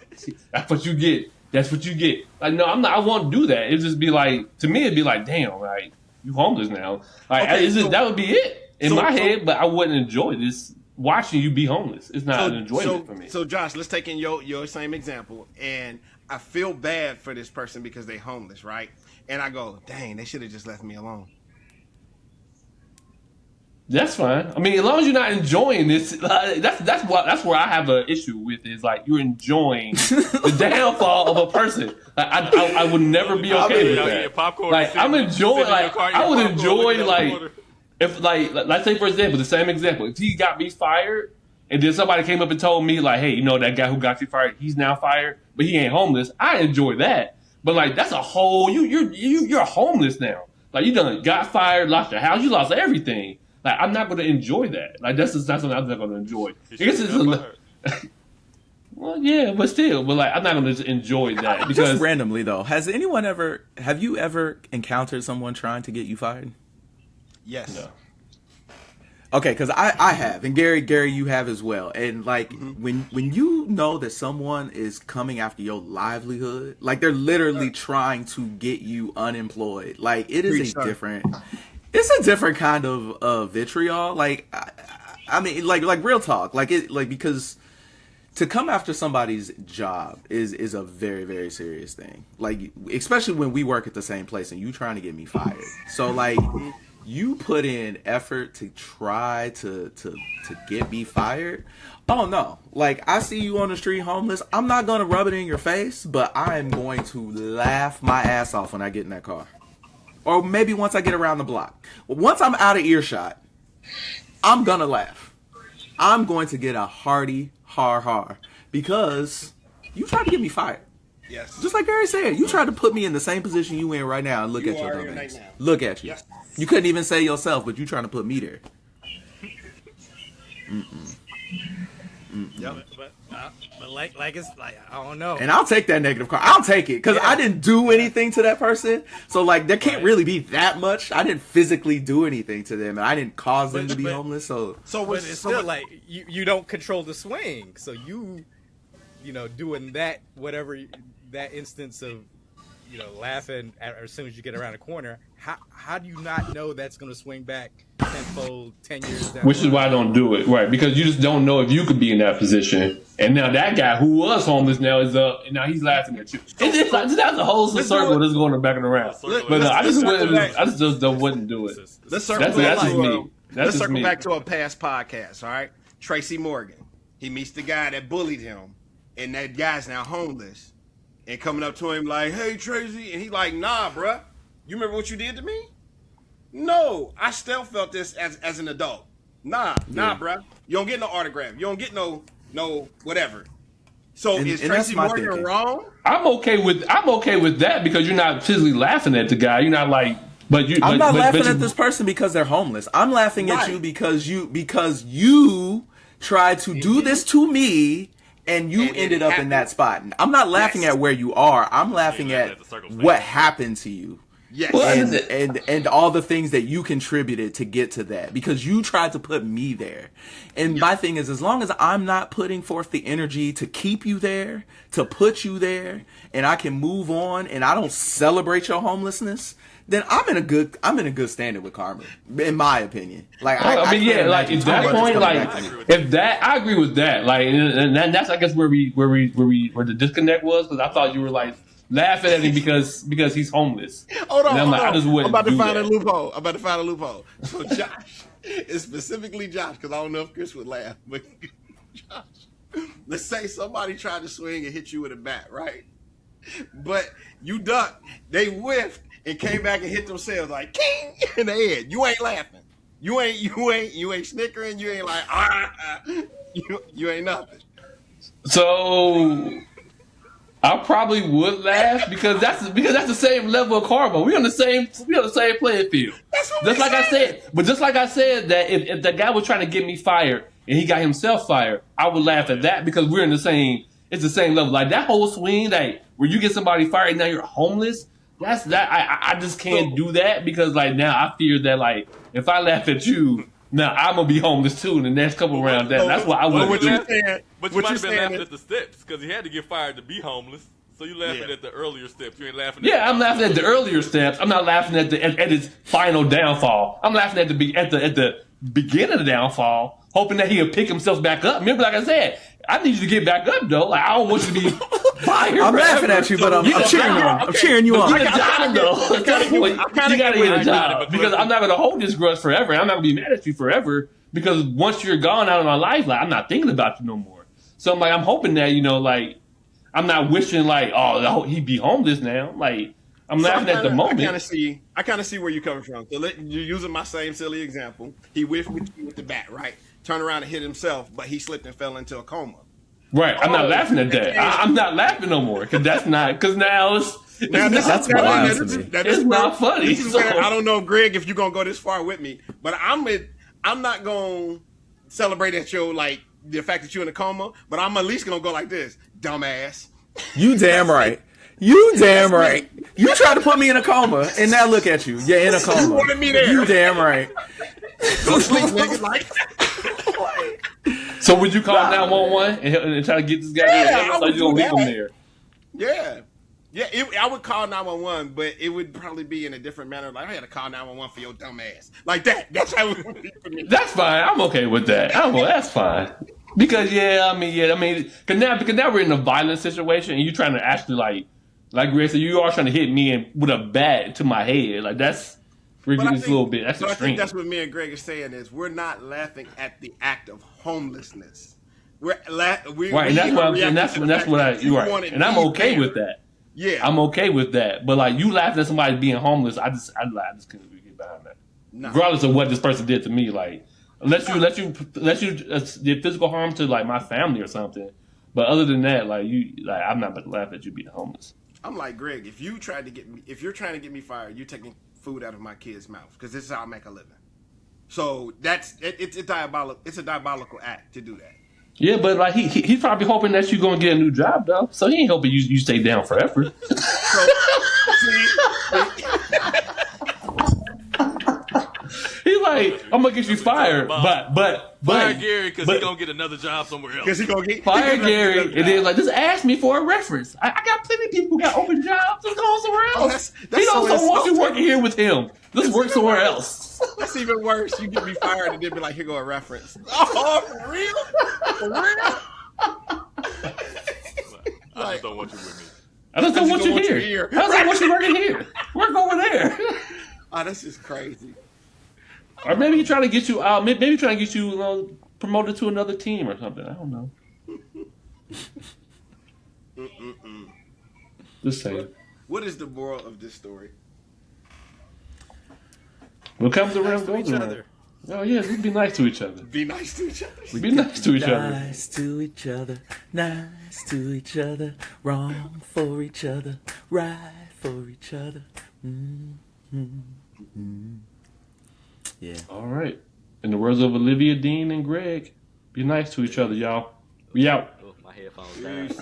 that's what you get. That's what you get. Like, no, I'm not. I won't do that. It'd just be like, to me, it'd be like, damn, like you homeless now. Like that would be it in my head, but I wouldn't enjoy this. Watching you be homeless, it's not an enjoyment for me. So Josh, let's take in your same example, and I feel bad for this person because they homeless, right? And I go, dang, they should have just left me alone. That's fine. I mean, as long as you're not enjoying this, that's where I have an issue with is like you're enjoying the downfall of a person. Like, I would never be okay with that. Popcorn Like I'm enjoying, like I would enjoy, like if like let's say for example, the same example, if he got me fired and then somebody came up and told me like, hey, you know that guy who got you fired, he's now fired, but he ain't homeless. I enjoy that, but like that's a whole you're homeless now. Like you done got fired, lost your house, you lost everything. Like I'm not going to enjoy that. Like that's something I'm not going to enjoy. I guess it's well, yeah, but still, but like I'm not going to enjoy that because Just randomly though, have you ever encountered someone trying to get you fired? Yes. No. Okay, because I have, and Gary, you have as well. And like when you know that someone is coming after your livelihood, like they're literally trying to get you unemployed. Like it is it's a different kind of vitriol. Like I mean, like real talk. Because to come after somebody's job is a very, very serious thing. Like especially when we work at the same place and you trying to get me fired. So like. You put in effort to try to get me fired. Oh no. Like I see you on the street homeless. I'm not going to rub it in your face, but I am going to laugh my ass off when I get in that car. Or maybe once I get around the block. Once I'm out of earshot, I'm going to laugh. I'm going to get a hearty har because you tried to get me fired. Yes. Just like Gary said, you tried to put me in the same position you in right now and look at your dumb ass. Look at you. Yes. You couldn't even say yourself, but you trying to put me there. Yep. But like it's like I don't know. And I'll take that negative card. I'll take it because I didn't do anything to that person. So like there can't really be that much. I didn't physically do anything to them, and I didn't cause them to be homeless. So but it's still like you don't control the swing. So you know doing that whatever that instance of laughing as soon as you get around the corner. How do you not know that's going to swing back tenfold 10 years down? Which is why I don't do it, right? Because you just don't know if you could be in that position. And now that guy who was homeless now is up, and now he's laughing at you. It's like that's a whole circle that's going back and around. But I just wouldn't do it. Let's circle back to a past podcast. All right, Tracy Morgan. He meets the guy that bullied him, and that guy's now homeless, and coming up to him like, "Hey Tracy," and he like, "Nah, bruh. You remember what you did to me? No, I still felt this as an adult. Nah, bruh. You don't get no autograph. You don't get no whatever. So is Tracy Morgan wrong? I'm okay with that because you're not physically laughing at the guy. You're not like, I'm not laughing at this person because they're homeless. I'm laughing at you because you tried to do this to me. And you ended up in that spot. I'm not laughing at where you are. I'm laughing at what happened to you. Yes. And all the things that you contributed to get to that because you tried to put me there. And my thing is, as long as I'm not putting forth the energy to keep you there, to put you there, and I can move on and I don't celebrate your homelessness, then I'm in a good standing with Carmen, in my opinion. Like I mean, like at that point, like if that, I agree with that. Like, and that's I guess where the disconnect was because I thought you were like laughing at him because he's homeless. Hold on, I just wouldn't. I'm about to find a loophole. So Josh, it's specifically Josh because I don't know if Chris would laugh, but Josh, let's say somebody tried to swing and hit you with a bat, right? But you ducked, they whiffed. And came back and hit themselves like king in the head. You ain't laughing. You ain't snickering. You ain't like you ain't nothing. So I probably would laugh because that's the same level of karma. We on the same playing field. Just like I said that if the guy was trying to get me fired and he got himself fired, I would laugh at that because we're in the same. It's the same level. Like that whole swing, like where you get somebody fired and now you're homeless. That's that. I just can't do that because like now I fear that like if I laugh at you, now I'm gonna be homeless too in the next couple rounds. That's why I wouldn't do it. But you might have been laughing at the steps because he had to get fired to be homeless. So you laughing at the earlier steps. You ain't laughing. I'm laughing at the earlier steps. I'm not laughing at his final downfall. I'm laughing at the beginning of the downfall, hoping that he'll pick himself back up. Remember, like I said, I need you to get back up though. Like I don't want you to be fired. I'm laughing forever. at you, but I'm You know, cheering on. I'm cheering you But on. get a job though. At some point, you gotta get a job because I'm not gonna hold this grudge forever. I'm not gonna be mad at you forever because once you're gone out of my life, like I'm not thinking about you no more. So I'm like, I'm hoping that like I'm not wishing like, oh, he'd be homeless now. Like I'm laughing at the moment. I kind of see where you're coming from. So you're using my same silly example. He whiffed with you with the bat, right? Turned around and hit himself, but he slipped and fell into a coma. Right, I'm not laughing at that. I'm not laughing no more because that's not because now That's wild to me. It's not funny. This is where, I don't know, Greg, if you're gonna go this far with me, but I'm not gonna celebrate that show like the fact that you're in a coma, but I'm at least gonna go like this, dumbass. You damn right. You damn right. You tried to put me in a coma, and now look at you. You're in a coma. You wanted me there. You damn right. Go sleep, nigga. Like, So would you call 911 and try to get this guy? Yeah, Or you gonna leave him there? yeah. I would call 911, but it would probably be in a different manner. Like I had to call 911 for your dumb ass, like that. That's how it would be for me. That's fine. I'm okay with that. That's fine. Because because now we're in a violent situation, and you're trying to actually like Greg said, you are trying to hit me with a bat to my head. Like that's ridiculous a little bit. That's I extreme. think that's what me and Greg are saying is we're not laughing at the act of homelessness. Right, and that's what you're right, and I'm okay with that. Yeah, I'm okay with that. But like you laughing at somebody being homeless, I just couldn't get behind that. No. Regardless of what this person did to me, like unless you did physical harm to like my family or something. But other than that, I'm not about to laugh at you being homeless. I'm like Greg. If you're trying to get me fired, you're taking food out of my kid's mouth because this is how I make a living. So it's a diabolical act to do that. Yeah, but like he's probably hoping that you're gonna get a new job though. So he ain't hoping you stay down forever. He's like, I'm gonna get you fired, but fire Gary because he's gonna get another job somewhere else. Because he gonna get fire Gary, and then like just ask me for a reference. I got plenty of people who got open jobs. Just go somewhere else. He don't want you working here with him. Just work somewhere else. That's even worse. You get me fired and then be like, here go a reference. Oh, for real? For real? I just don't want you with me. I just don't want you here. I just don't want you working here. Work over there. Oh, this is crazy. Or maybe he's trying to get you out. Maybe trying to get you promoted to another team or something. I don't know. Just saying. What is the moral of this story? What comes around goes around. Oh yeah, just be nice to each other. Be nice to each other. Be nice to each other. Nice to each other. Nice to each other. Wrong for each other. Right for each other. Yeah. All right. In the words of Olivia Dean and Greg, be nice to each other, y'all. We out. Oh, my headphones died.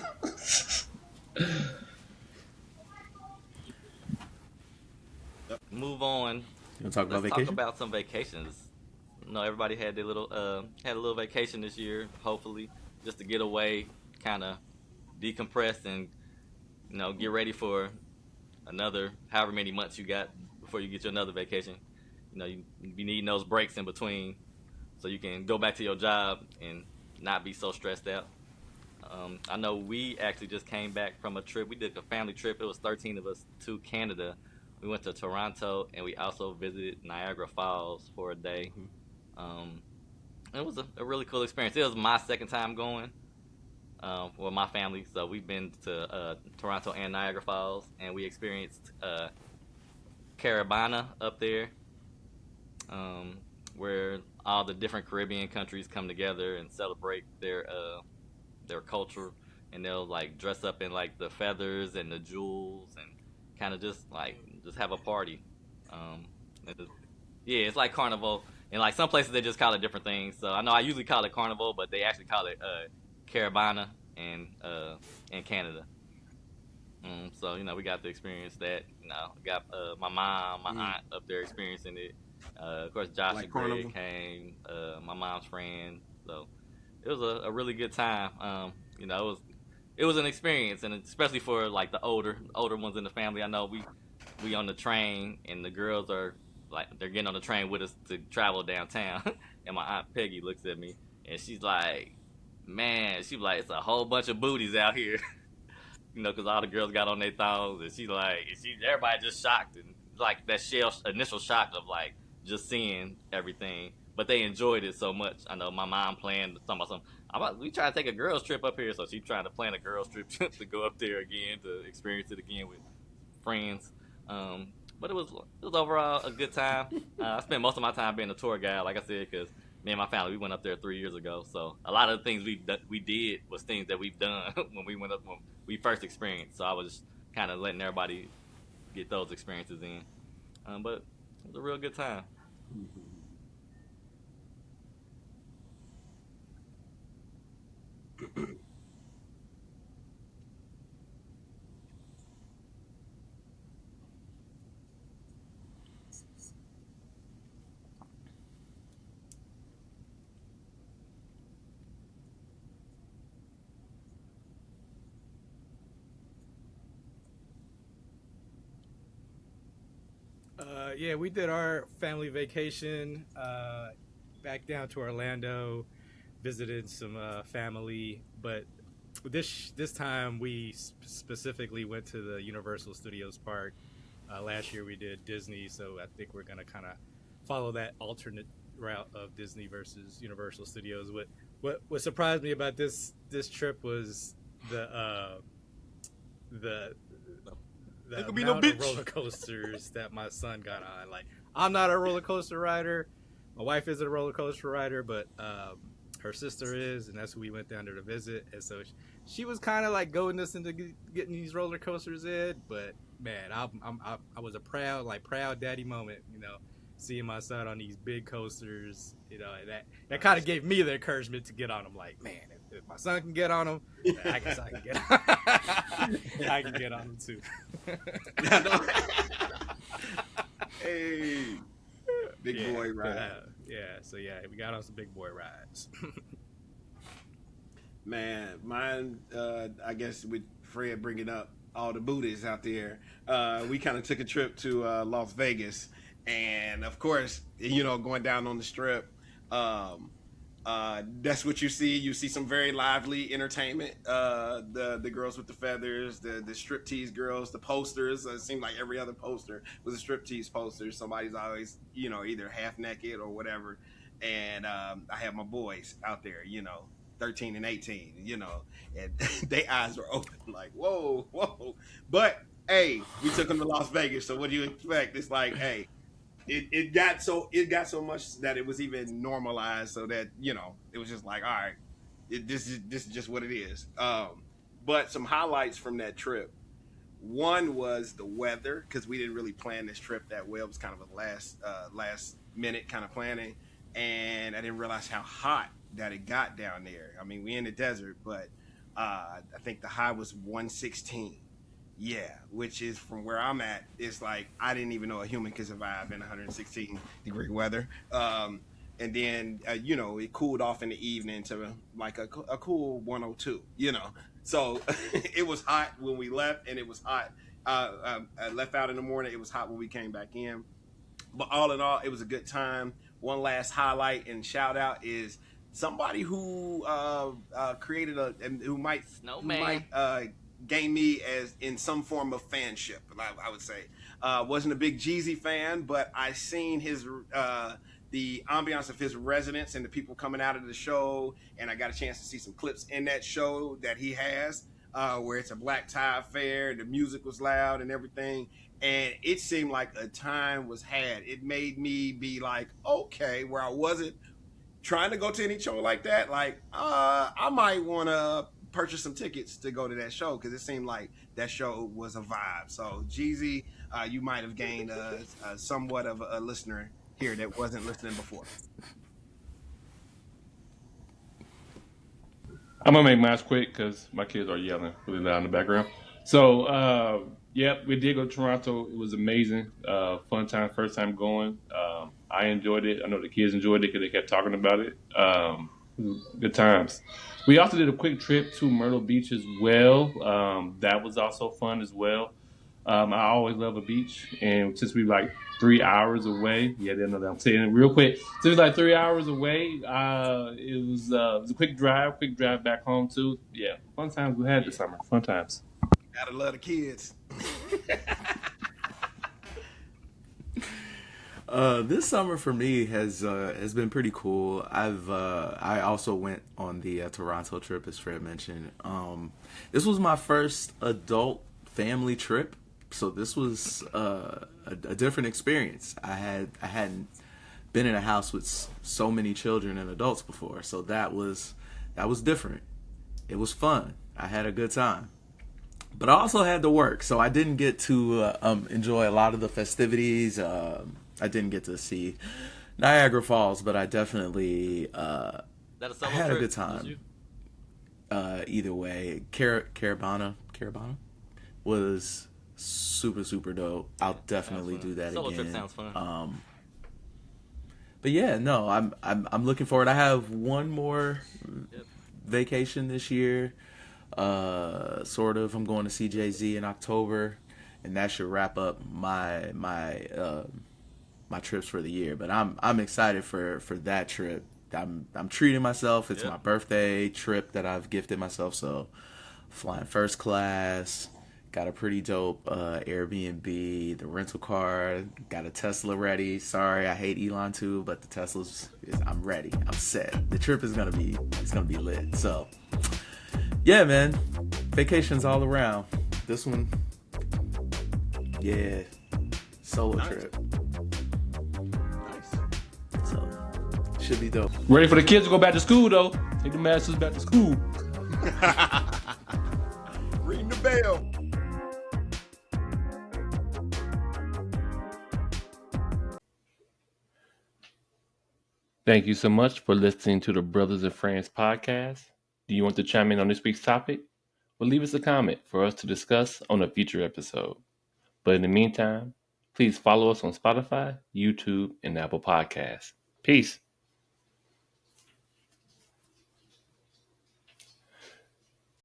Move on. You want to talk about vacation? Talk about some vacations. You know, everybody had their had a little vacation this year, hopefully, just to get away, kind of decompress and, get ready for another however many months you got before you get to another vacation. You be needing those breaks in between so you can go back to your job and not be so stressed out. I know we actually just came back from a trip. We did a family trip. It was 13 of us to Canada. We went to Toronto, and we also visited Niagara Falls for a day. It was a really cool experience. It was my second time going with my family. So we've been to Toronto and Niagara Falls, and we experienced Carabana up there, where all the different Caribbean countries come together and celebrate their culture, and they'll dress up in the feathers and the jewels and kind of just have a party. It's like carnival, and some places they just call it different things. So I know I usually call it carnival, but they actually call it Carabana in Canada. So we got to experience that. Got my mom, my aunt up there experiencing it. Of course, Josh and Greg came. My mom's friend. So it was a really good time. It was an experience, and especially for the older ones in the family. I know we on the train, and the girls are they're getting on the train with us to travel downtown. And my aunt Peggy looks at me, and she's like, man, she was like, it's a whole bunch of booties out here. Because all the girls got on their thongs, and everybody just shocked, and like that initial shock of like just seeing everything, but they enjoyed it so much. I know my mom planned talking about something. We try to take a girls trip up here, so she's trying to plan a girls trip to go up there again to experience it again with friends. But it was overall a good time. I spent most of my time being a tour guide, like I said, because me and my family we went up there 3 years ago. So a lot of the things we did was things that we've done when we went up when we first experienced. So I was just kind of letting everybody get those experiences in. But it was a real good time. Yeah, we did our family vacation back down to Orlando, visited some family, but this time we specifically went to the Universal Studios park. Last year we did Disney, so I think we're gonna kind of follow that alternate route of Disney versus Universal Studios. What surprised me about this trip was the There the could be no amount of bitch. roller coasters that my son got on. Like, I'm not a roller coaster rider. My wife isn't a roller coaster rider, but her sister is, and that's who we went down there to visit. And so she was kind of like goading us into getting these roller coasters in. But man, I was a proud daddy moment, seeing my son on these big coasters. And that kind of gave me the encouragement to get on them. Like, man, if my son can get on them, I guess I can get I can get on them too. Hey, big boy ride. So we got on some big boy rides. Man, mine, I guess with Fred bringing up all the booties out there, we kind of took a trip to Las Vegas. And of course, going down on the strip, that's what you see. You see some very lively entertainment. The girls with the feathers, the striptease girls, the posters. It seemed like every other poster was a striptease poster. Somebody's always, either half naked or whatever. And I have my boys out there, 13 and 18, and their eyes were open like, whoa, whoa. But hey, we took them to Las Vegas. So what do you expect? It's like, hey, it got so much that it was even normalized, so that it was just like, all right, this is just what it is. But some highlights from that trip. One was the weather, because we didn't really plan this trip that well. It was kind of a last minute kind of planning, and I didn't realize how hot that it got down there. I mean, we in the desert, but I think the high was 116. Yeah, which is from where I'm at. It's like I didn't even know a human could survive in 116-degree weather. And then it cooled off in the evening to like a cool 102. So it was hot when we left, and it was hot. I left out in the morning. It was hot when we came back in. But all in all, it was a good time. One last highlight and shout out is somebody who created who might gain me as in some form of fanship. I would say wasn't a big Jeezy fan, but I seen his the ambiance of his residence and the people coming out of the show, and I got a chance to see some clips in that show that he has where it's a black tie affair. The music was loud and everything, and it seemed like a time was had. It made me be like, okay, where I wasn't trying to go to any show like that, like I might want to purchase some tickets to go to that show, because it seemed like that show was a vibe. So Jeezy, you might have gained somewhat of a listener here that wasn't listening before. I'm gonna make mine quick because my kids are yelling really loud in the background. So, we did go to Toronto. It was amazing, fun time, first time going. I enjoyed it. I know the kids enjoyed it because they kept talking about it. Good times. We also did a quick trip to Myrtle Beach as well. That was also fun as well. I always love a beach, and since we like 3 hours away, yeah, then I'm saying it real quick. Since we like 3 hours away, it was a quick drive back home too. Yeah, fun times we had this Yeah. summer. Fun times. Gotta love the kids. This summer for me has been pretty cool. I also went on the Toronto trip, as Fred mentioned. This was my first adult family trip, so this was a different experience. I hadn't been in a house with so many children and adults before, so that was different. It was fun. I had a good time. But I also had to work, so I didn't get to enjoy a lot of the festivities. I didn't get to see Niagara Falls, but I definitely That a I solo had a trip? good Was time. you? Either way, Carabana was super super dope. I'll definitely Sounds fun. do that Solo trip again. sounds fun. But yeah, no, I'm looking forward. I have one more Yep. vacation this year. Sort of. I'm going to see Jay-Z in October, and that should wrap up my trips for the year. But I'm excited for that trip. I'm treating myself. It's Yep. my birthday trip that I've gifted myself. So flying first class. Got a pretty dope Airbnb, the rental car, got a Tesla ready. Sorry, I hate Elon too, but the I'm ready. I'm set. The trip is it's gonna be lit. So yeah, man, vacations all around. This one, yeah, solo Nice. trip. Nice. So should be dope. Ready for the kids to go back to school though. Take the masters back to school. Ring the bell. Thank you so much for listening to the Brothers and Friends podcast. Do you want to chime in on this week's topic? Well, leave us a comment for us to discuss on a future episode. But in the meantime, please follow us on Spotify, YouTube, and Apple Podcasts. Peace.